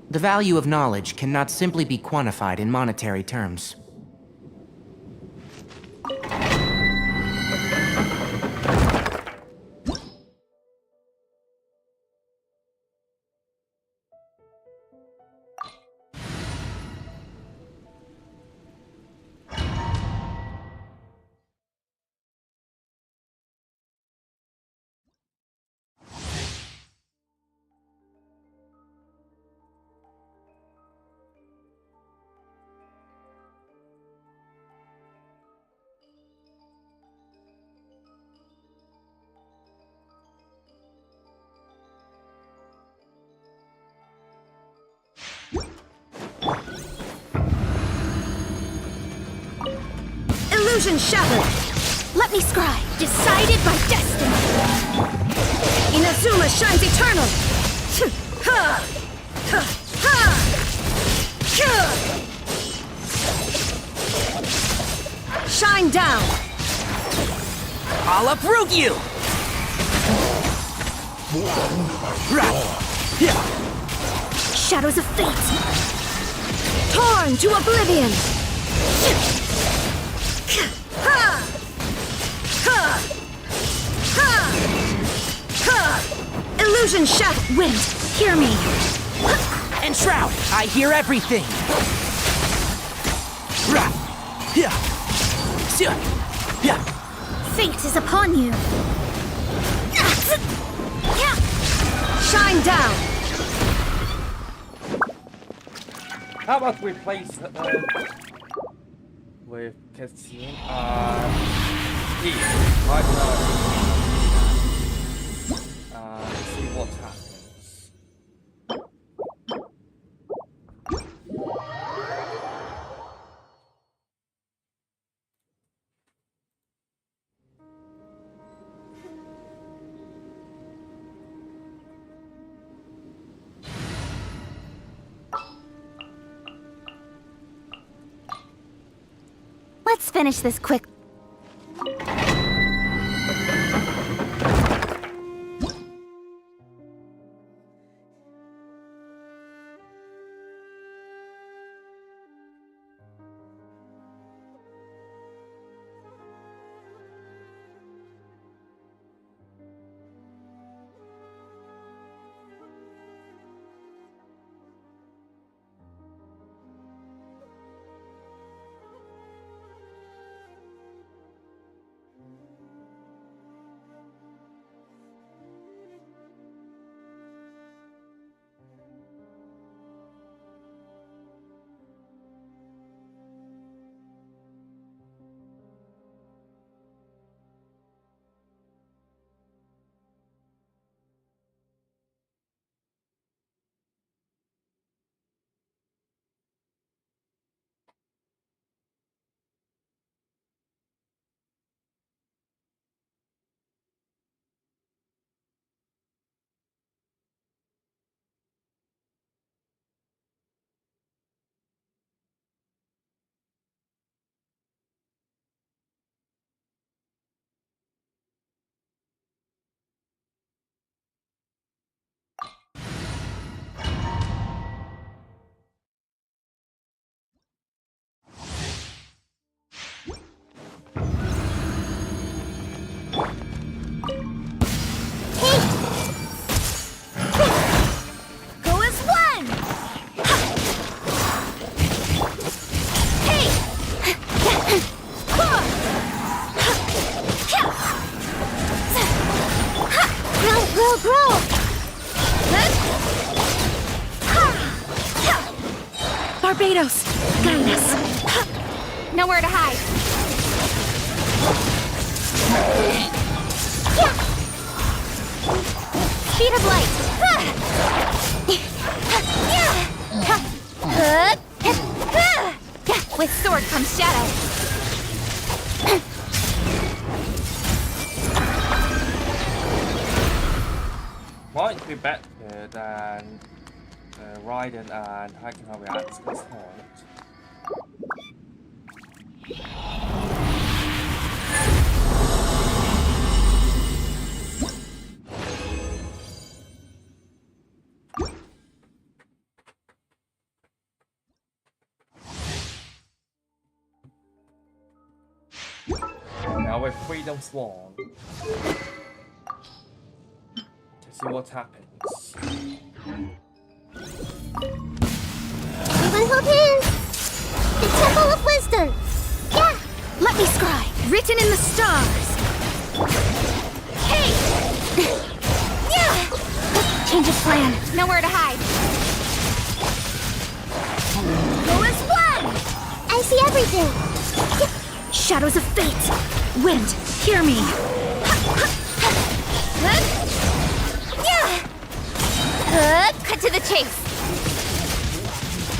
The value of knowledge cannot simply be quantified in monetary terms. Illusion shattered! Let me scry! Decided by destiny! Inazuma shines eternal! Ha! Ha! Ha! Shine down! I'll uproot you! Shadows of fate! Torn to oblivion! Ha! Ha! Ha! Ha! Illusion shattered! Wind, hear me! And Shroud, I hear everything! Fate is upon you! Shine down! How about we replace with Cassian and Steve right now? See what happens. Let's finish this quick. Barbados, guide us. Nowhere to hide. Speed of light. With sword comes shadow. Might be better than Raiden and Hakuharu at this point. Now with Freedom Swan. To see what happens. Everyone hold hands! The Temple of Wisdom! Yeah! Let me scry! Written in the stars! Hey! Yeah! Change of plan! Nowhere to hide! Go as one! I see everything! Shadows of fate! Wind, hear me! Cut to the chase!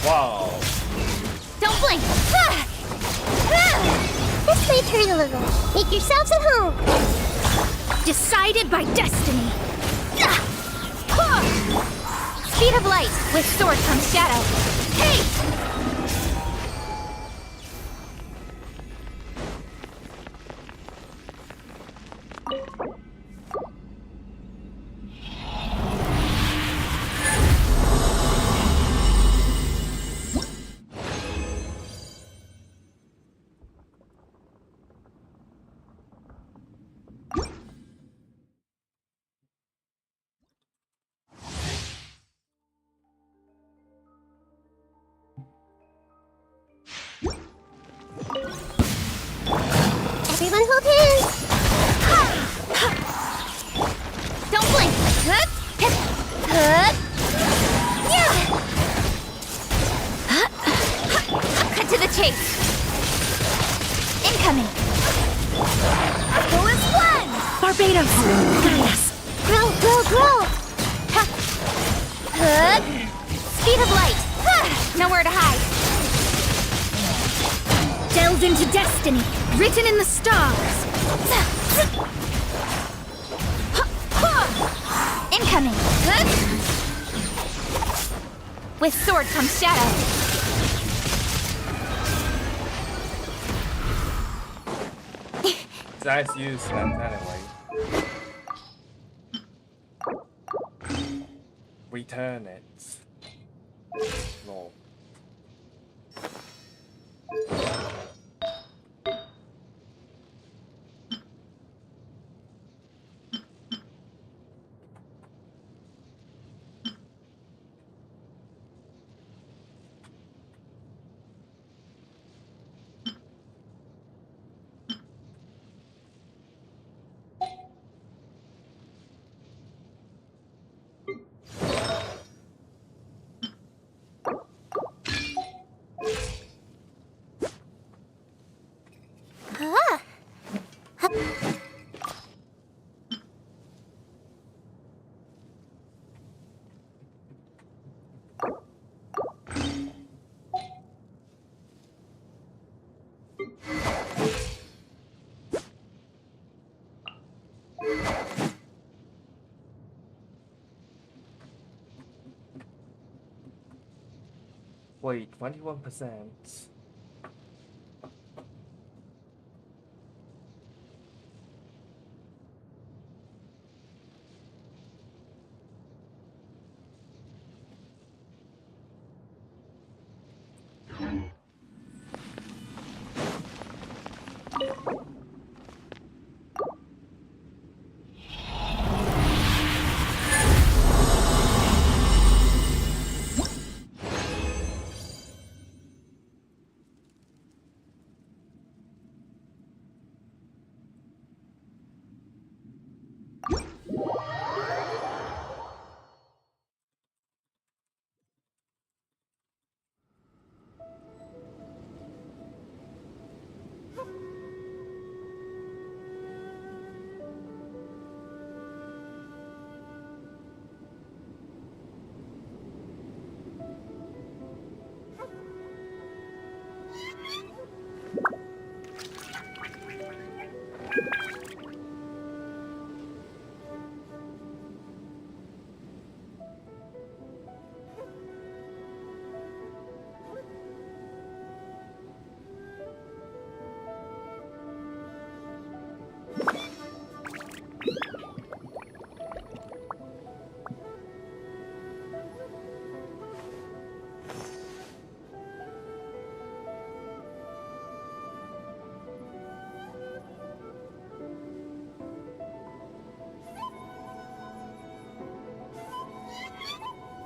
Wow! Don't blink! This may return a little. Make yourselves at home. Decided by destiny. Speed of light. With sword comes shadow. Hey! Everyone hold hands. Don't blink. Cut to the chase. Incoming. Go as one. Barbados. Yes. Grow, grow, grow. Speed of light. Nowhere to hide. Delve into destiny. Written in the stars. Incoming. With sword comes shadow. That's useless anyway. Return it. No. Wait, 21%.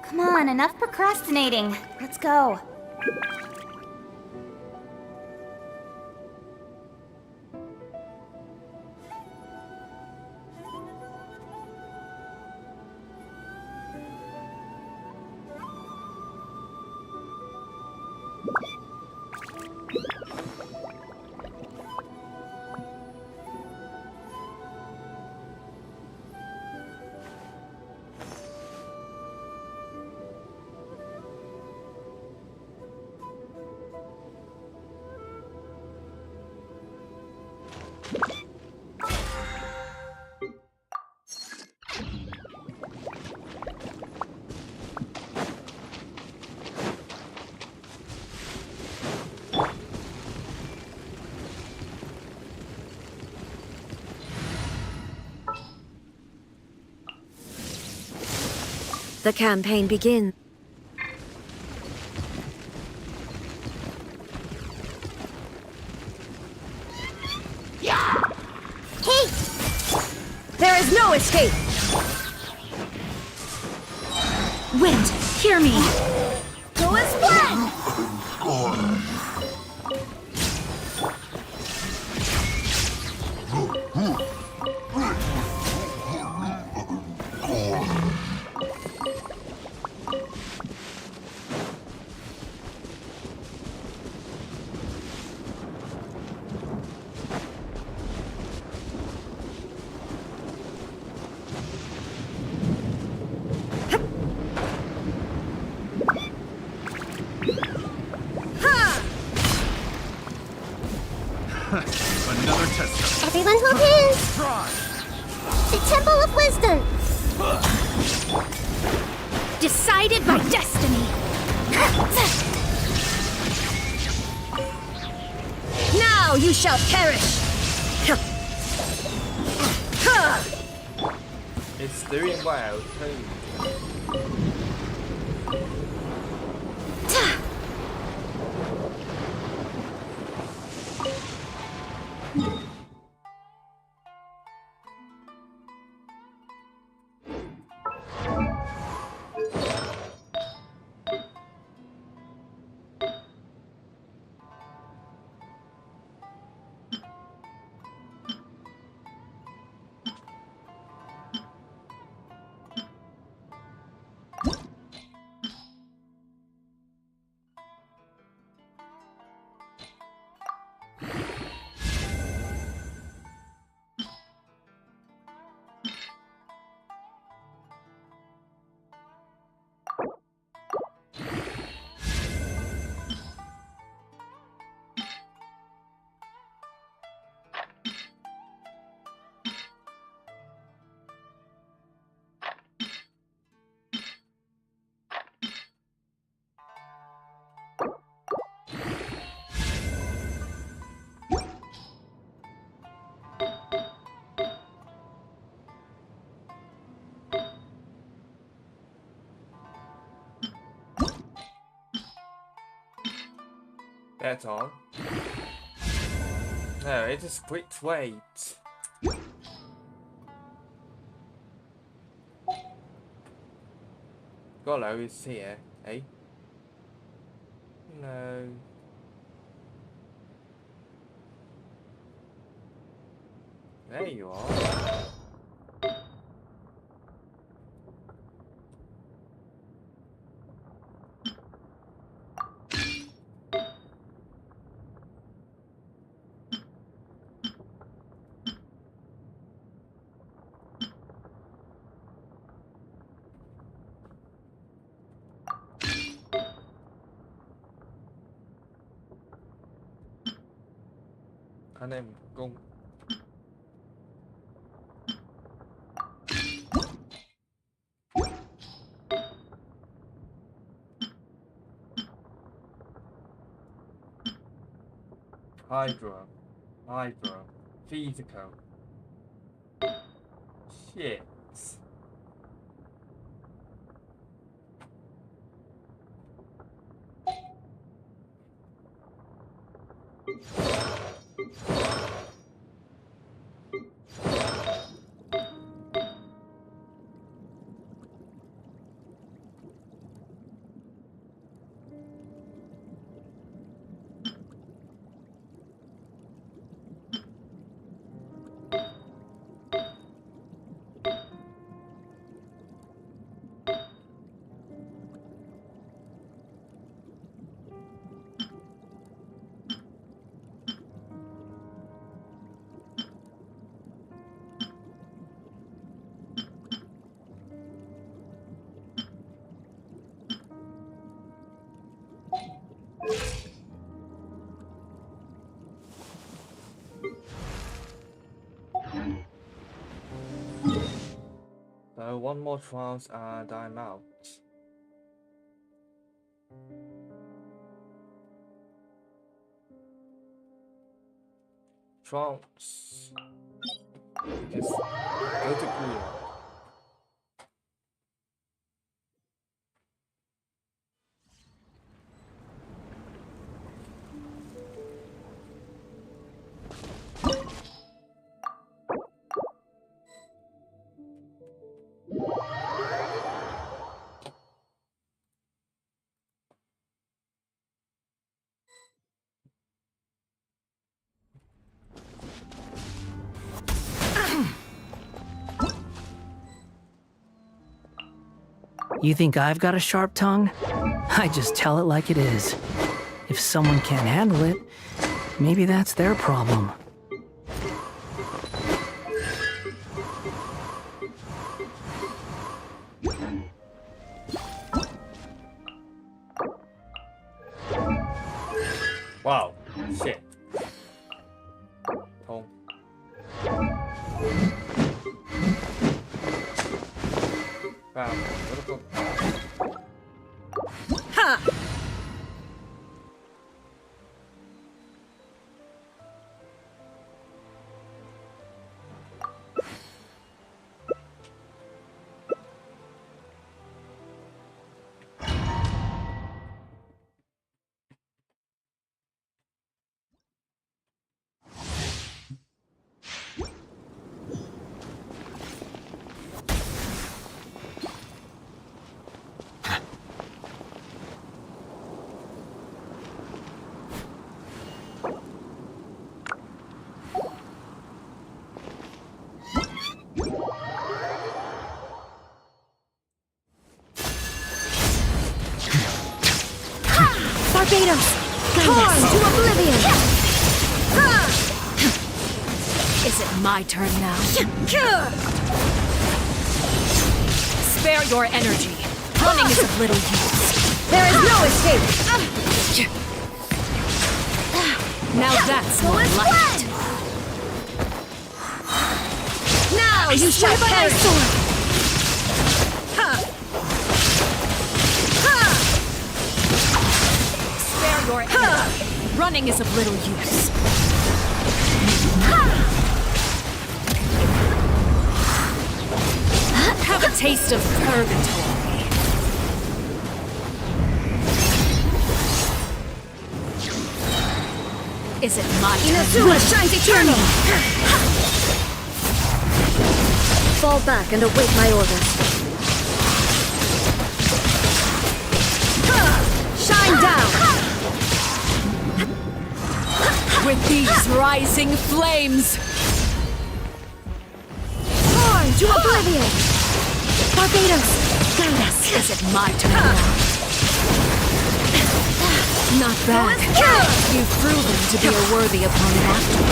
Come on, enough procrastinating. Let's go. The campaign begins. Hey! There is no escape! Wind, hear me! Go as one! Another test. Everyone hold hands! The Temple of Wisdom! Decided by destiny! Now you shall perish! It's doing well too. That's all. No, it is quick wait. Golo is here, eh? No. There you are. Anh em cùng Hydro, physical. Shit. So one more trance and I'm out. Trance. Just go to green. You think I've got a sharp tongue? I just tell it like it is. If someone can't handle it, maybe that's their problem. Wow, shit. Oh. Wow, what Ha! Barbados! Torn to oblivion! Is it my turn now? Spare your energy. Running is of little use. There is no escape! Now that's more like it. Now you shall perish! Spare your energy. Running is of little use. Have a taste of purgatory. Is it my turn? Inazuma shines eternal! Fall back and await my orders. Shine down! With these rising flames! Torn to oblivion! Barbados, guide us! Is it my turn now? Not bad. You've proven to be a worthy opponent after all.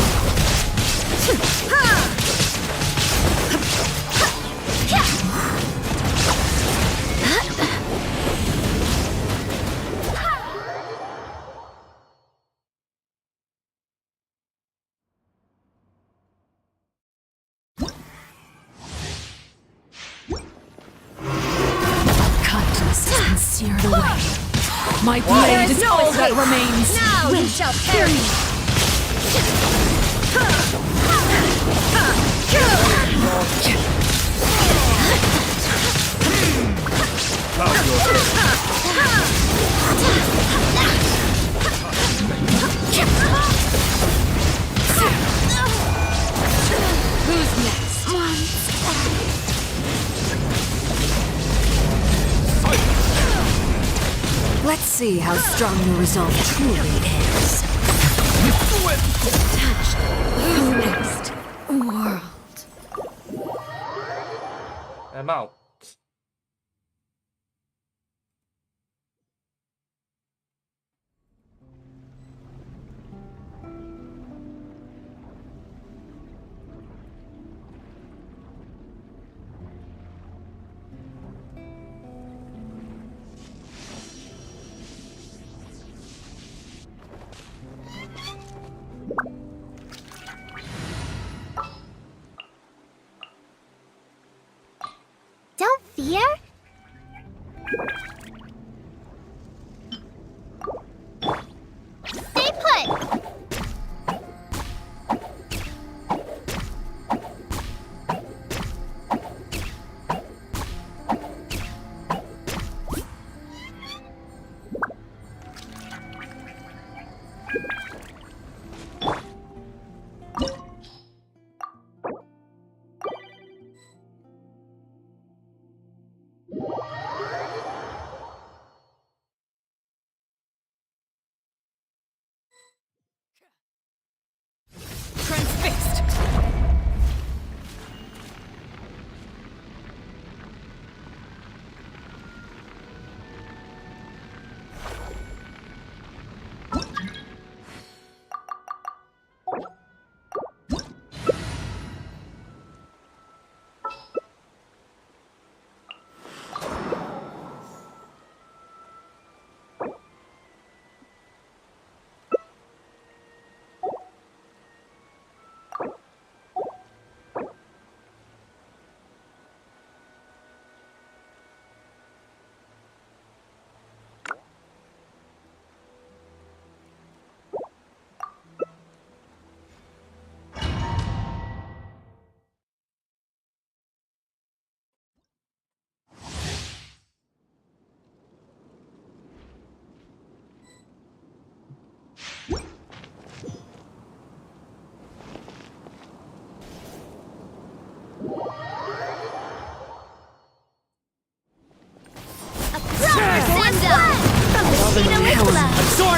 Kindness has been seared away. My blade is all that remains. Now you shall perish! Who's next? Let's see how strong your resolve truly is. Touch. Who's next? World. I'm out. Don't fear. Stay put.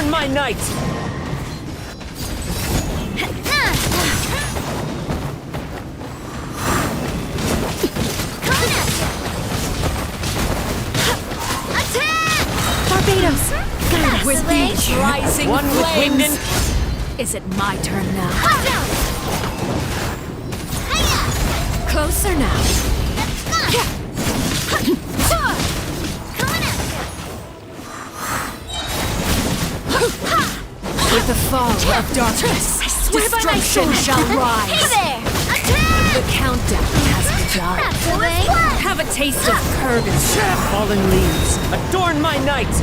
Adorn my night! Barbados! With these rising One with flames! wind and... Is it my turn now? Closer now. With the fall of darkness, destruction shall rise. Hey there! The countdown has begun. Have a taste of purgatory. Fallen leaves, adorn my night!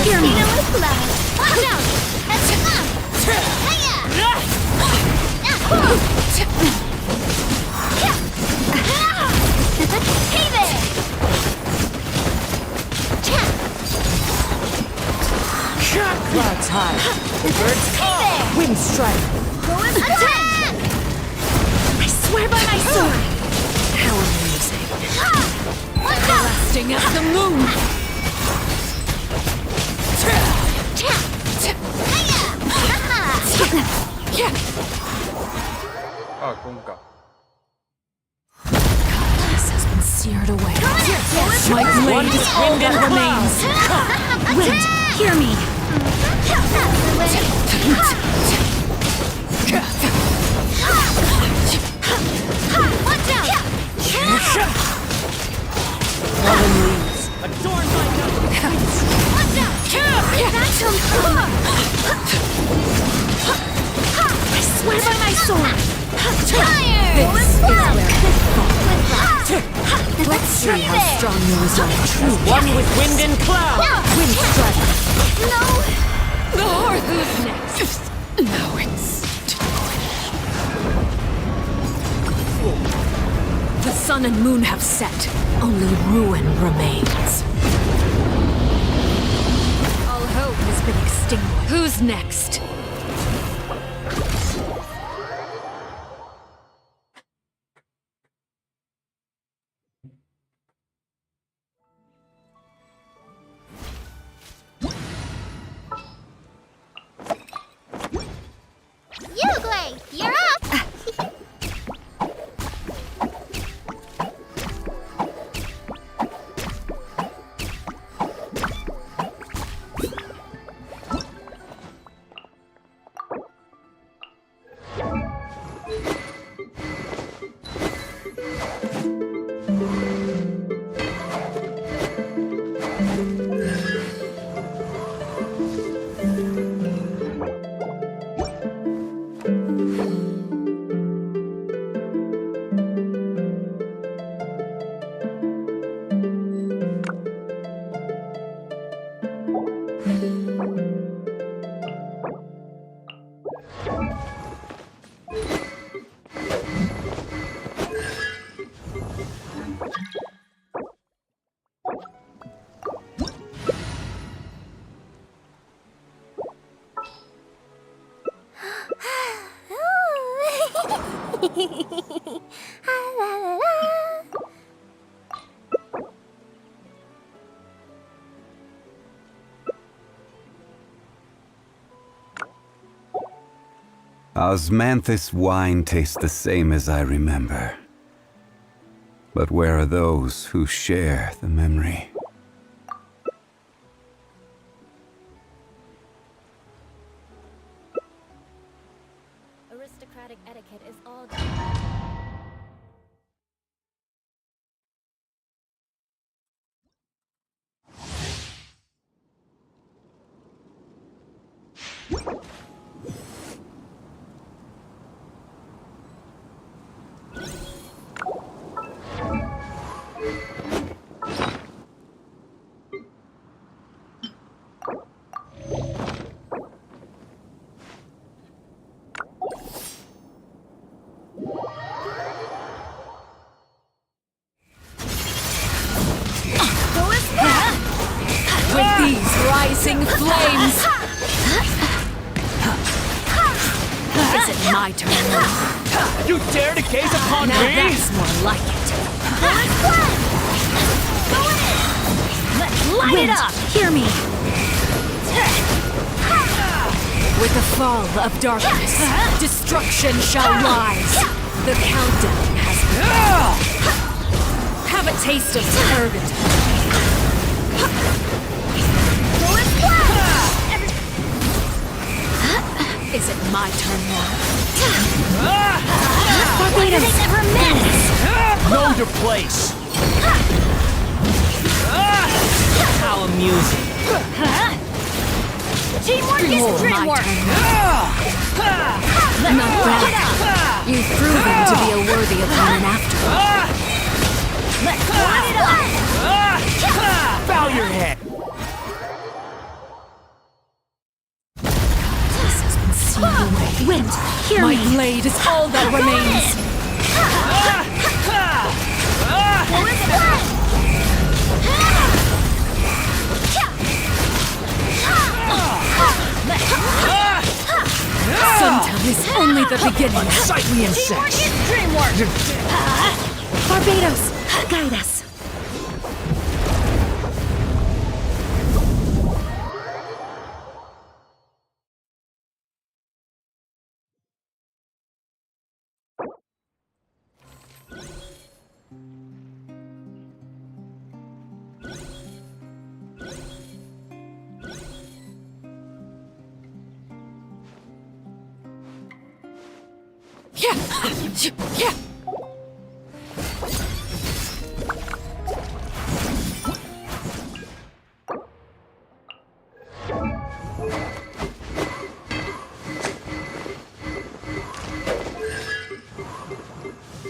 Hear me. Clouds high, the birds call, wind strike. I swear by my sword. How amusing. Blasting at the moon. This has been seared away. My blade is all that remains. Wind, hear me. Watch out! Fallen leaves, adorn my night! Watch out! I swear by my sword. Fire! This is where I fall. Let's see how strong you resolve. One with wind and cloud! Wind strike. No! The hearth is next. Now it's the sun and moon have set. Only ruin remains. All hope has been extinguished. Who's next? You're up! Osmanthus wine tastes the same as I remember. But where are those who share the memory? Aristocratic etiquette is all done. my turn now. You dare to gaze upon Now me? that's more like it. Let's light it up! Hear me! With the fall of darkness, destruction shall rise. The countdown has begun. Have a taste of purgatory. Is it my turn now? Barbados! Never miss! Know your place! How amusing! Teamwork is dreamwork! Not bad. You've proven to be a worthy opponent after all. Let's light it up! Bow your head! This has been sealed away. Wind, hear My me! blade is all that remains. Sometimes only the beginning. Unsightly Teamwork insects! is dreamwork! Barbados, guide us. Yeah.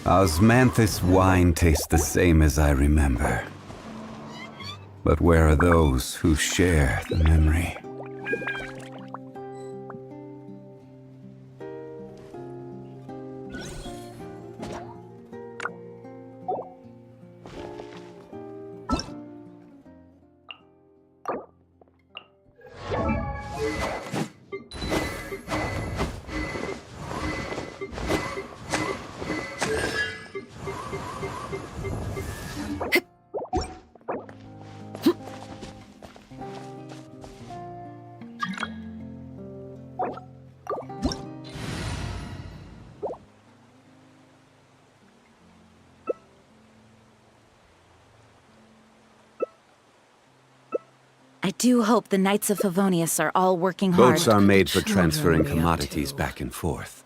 Osmanthus wine tastes the same as I remember. But where are those who share the memory? I do hope the Knights of Favonius are all working hard. Boats are made for Children transferring we are commodities too. back and forth.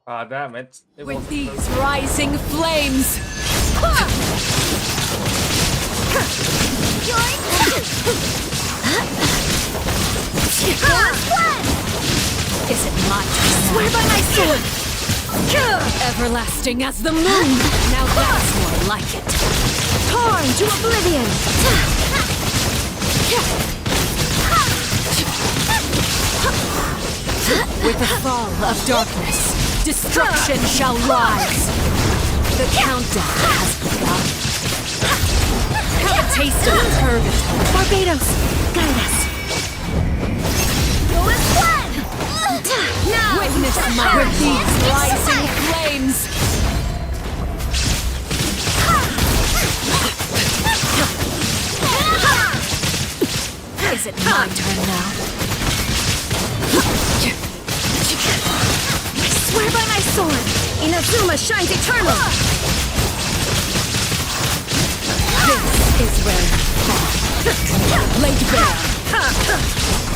Ah, damn it. With these rising flames. Is it my turn? Swear by my sword! Everlasting as the moon. Now that's more like it. Torn to oblivion! With the fall of darkness, destruction shall rise. The countdown has begun. Have a taste of purgatory. Barbados, guide us. Go as one! Now! Witness with these rising flames. Is it my turn now? I swear by my sword! Inazuma shines eternal! This is where you fall. Laid bare.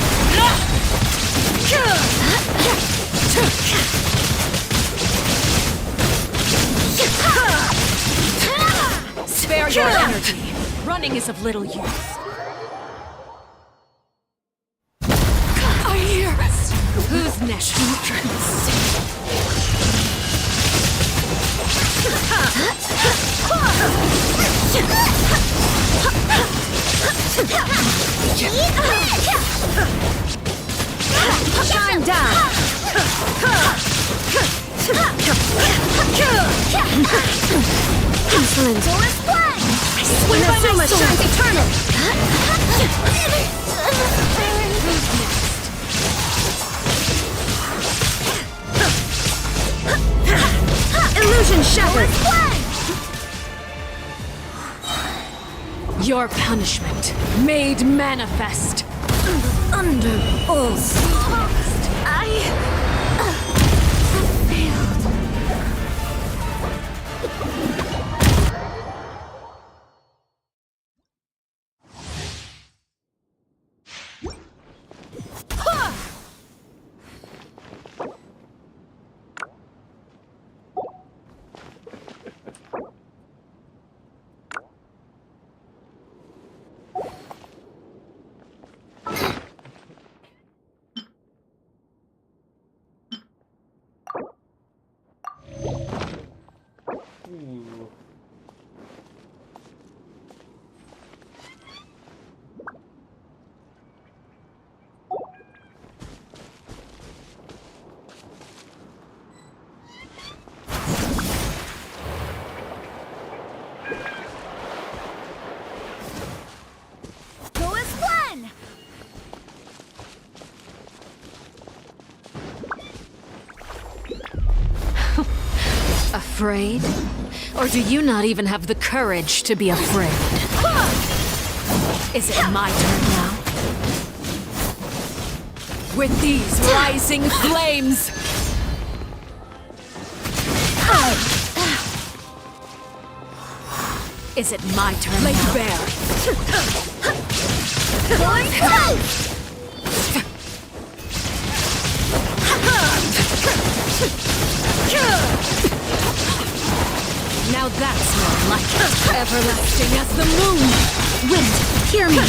Spare your energy. Running is of little use. I Shine down! Excellent. I swear by my sword shines eternal! Illusion shattered! Your punishment made manifest. Under all cost, I have failed. Ooh. Go as one! Afraid? Or do you not even have the courage to be afraid? Is it my turn now? With these rising flames! Is it my turn now? Lay bare! Going close! Now that's more like it. Everlasting as the moon! Wind, hear me!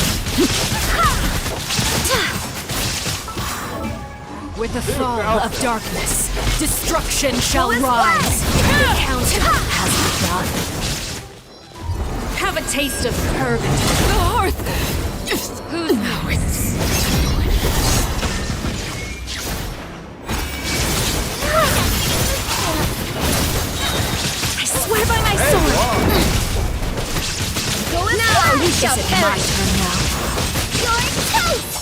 With the fall of darkness, destruction shall rise. The countdown has begun. Have a taste of purgatory. The hearth! Who knows? I swear by my sword! Go now, you shall perish! My turn now. Your taste!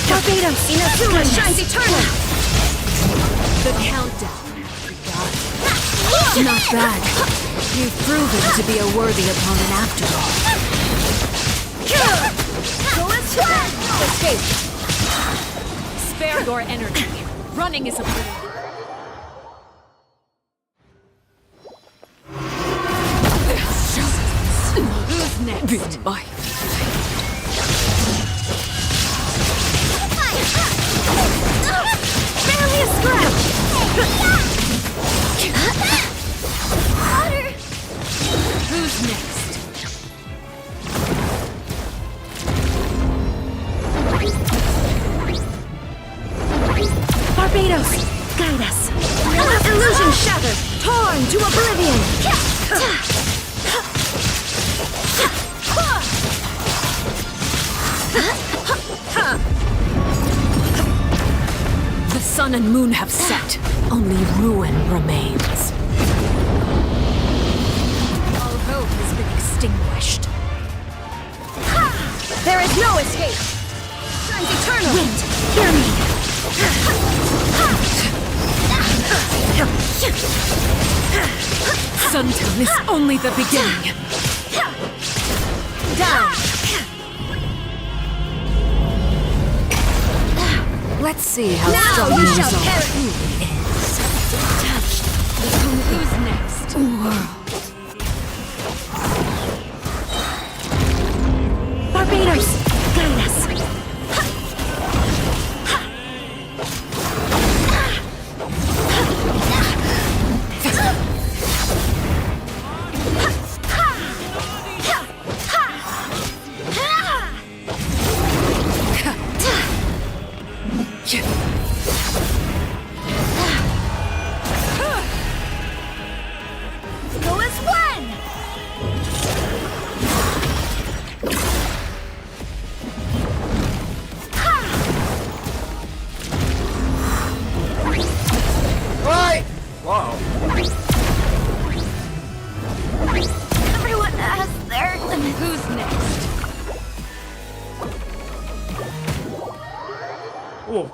Barbados! Inazuma shines eternal! The countdown has begun. Not bad. You've proven to be a worthy opponent after all. Go as one! Escape! Spare your energy. Running is a little. Who's next? Be my barely a scratch! Who's next? Barbados, guide us. Illusion shattered, torn to oblivion. The sun and moon have set. Only ruin remains. All hope has been extinguished. There is no escape! Shines eternal! Wind, hear me! Sundown is only the beginning. Down! Let's see how strong you shall perish. Who's next? World. Barbados, guide us. Wow. Everyone has their... Who's next? Oh.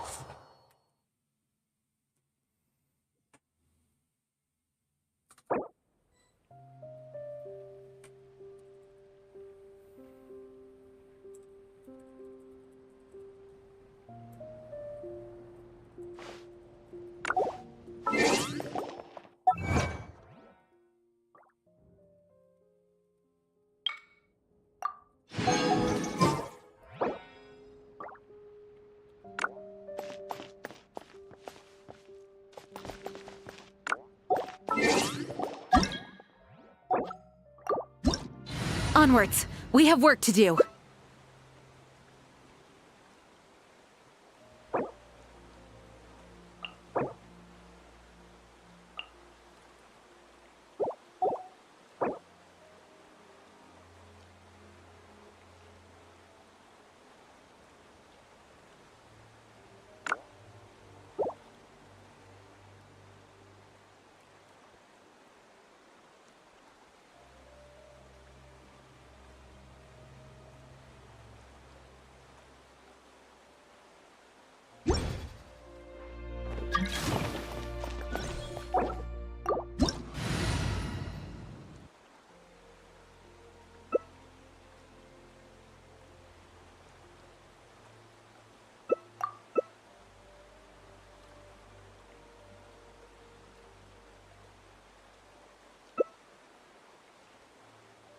Onwards. We have work to do.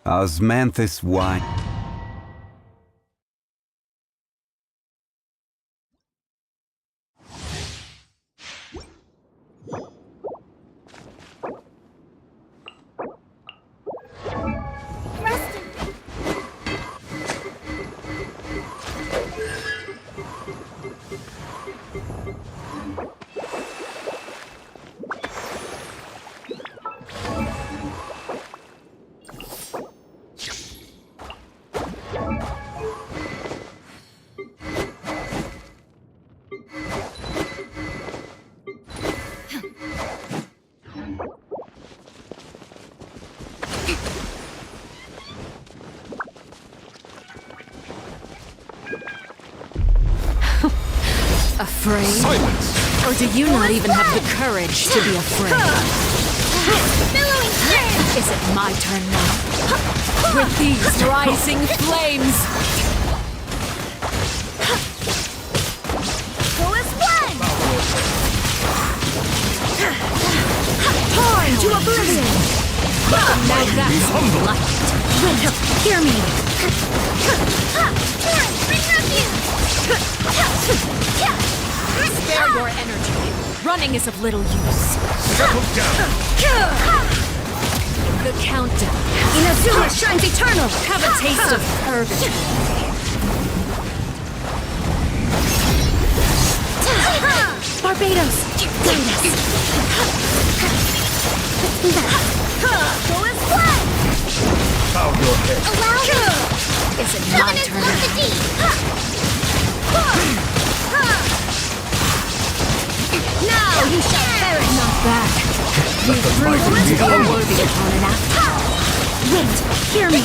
Osmanthus wine. Afraid? Silence! Or do you not even have the courage to be afraid? Is it my turn now? With these rising flames! Torn to oblivion! Now that's light. Wind, hear me! Spare your energy. Running is of little use. Settle down! The countdown. Inazuma shines eternal! Have a taste of purgatory. Barbados, guide us! Go as one! Bow your head. Allow me! Is it my Covenant turn of the now? deep! Now you shall perish! Not bad. You've proven to be a worthy opponent after all. Wind, hear me!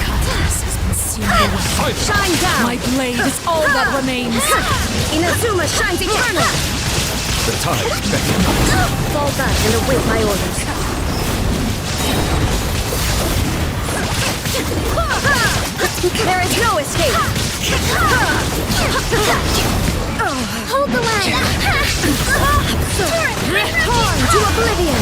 Catalyst has been sealed away. Shine down! My blade is all that remains. Inazuma shines eternal! The tide beckons. Fall back and await my orders. There is no escape! Hold the line! Torn to oblivion!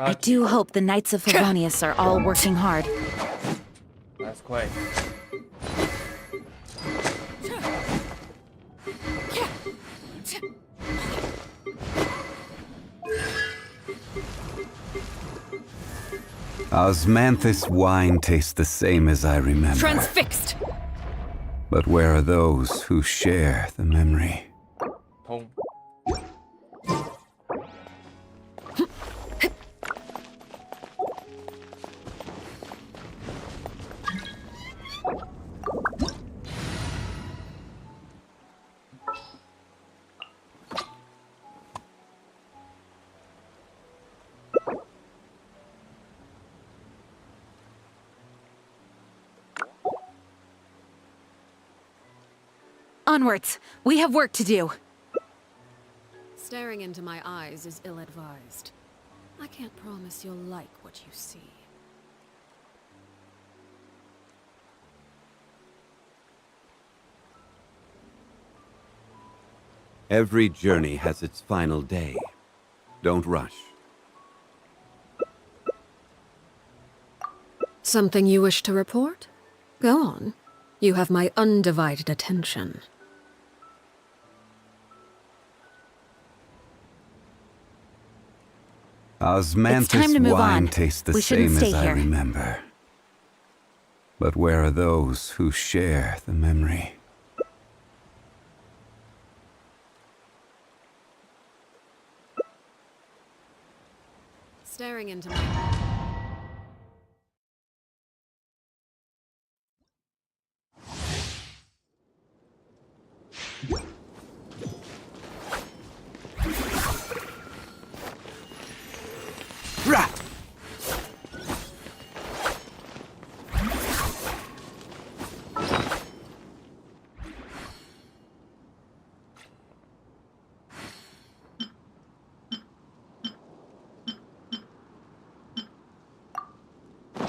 I do hope the Knights of Favonius are all working hard. That's great. Osmanthus wine tastes the same as I remember. Transfixed! But where are those who share the memory? Thông. Onwards! We have work to do. Staring into my eyes is ill-advised. I can't promise you'll like what you see. Every journey has its final day. Don't rush. Something you wish to report? Go on. You have my undivided attention. Osmanthus wine tastes the We shouldn't same stay as I here. remember. But where are those who share the memory? Staring into my...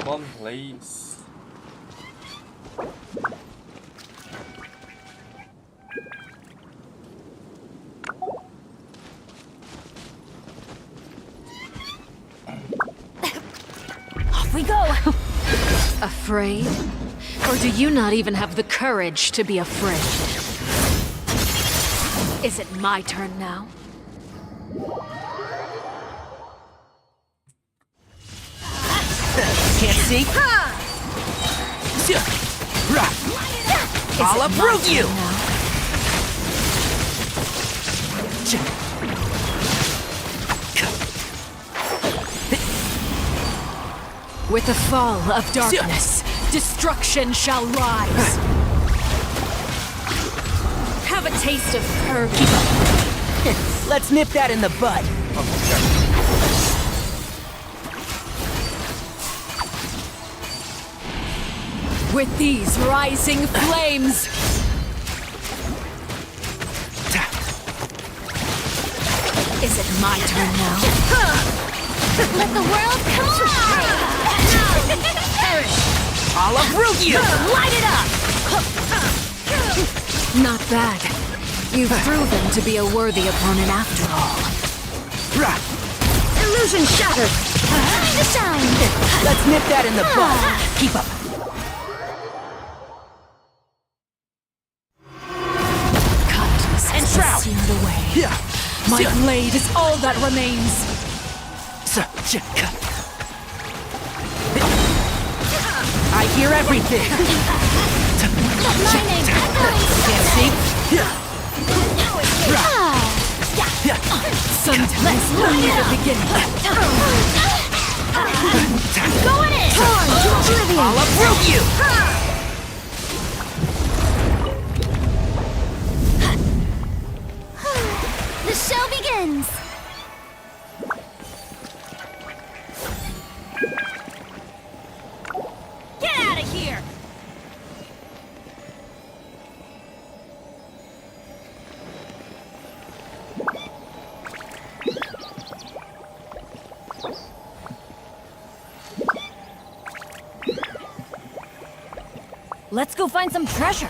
One, please. Off we go! Afraid? Or do you not even have the courage to be afraid? Is it my turn now? Can't see? I'll uproot you! With the fall of darkness, destruction shall rise. Have a taste of her. Let's nip that in the bud. With these rising flames. Is it my turn now? Let the world collide! Perish! I'll uproot you! Light it up! Not bad. You've proven to be a worthy opponent after all. Illusion shattered! Time to shine! Let's nip that in the bud. Keep up. Cut and shroud. seared away. My blade is all that remains. I hear everything. My name Can't see? Sometimes only the beginning. Going in! Torn to oblivion! I'll uproot you! The show begins! Get out of here! Let's go find some treasure.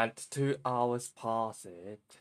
And 2 hours pass it.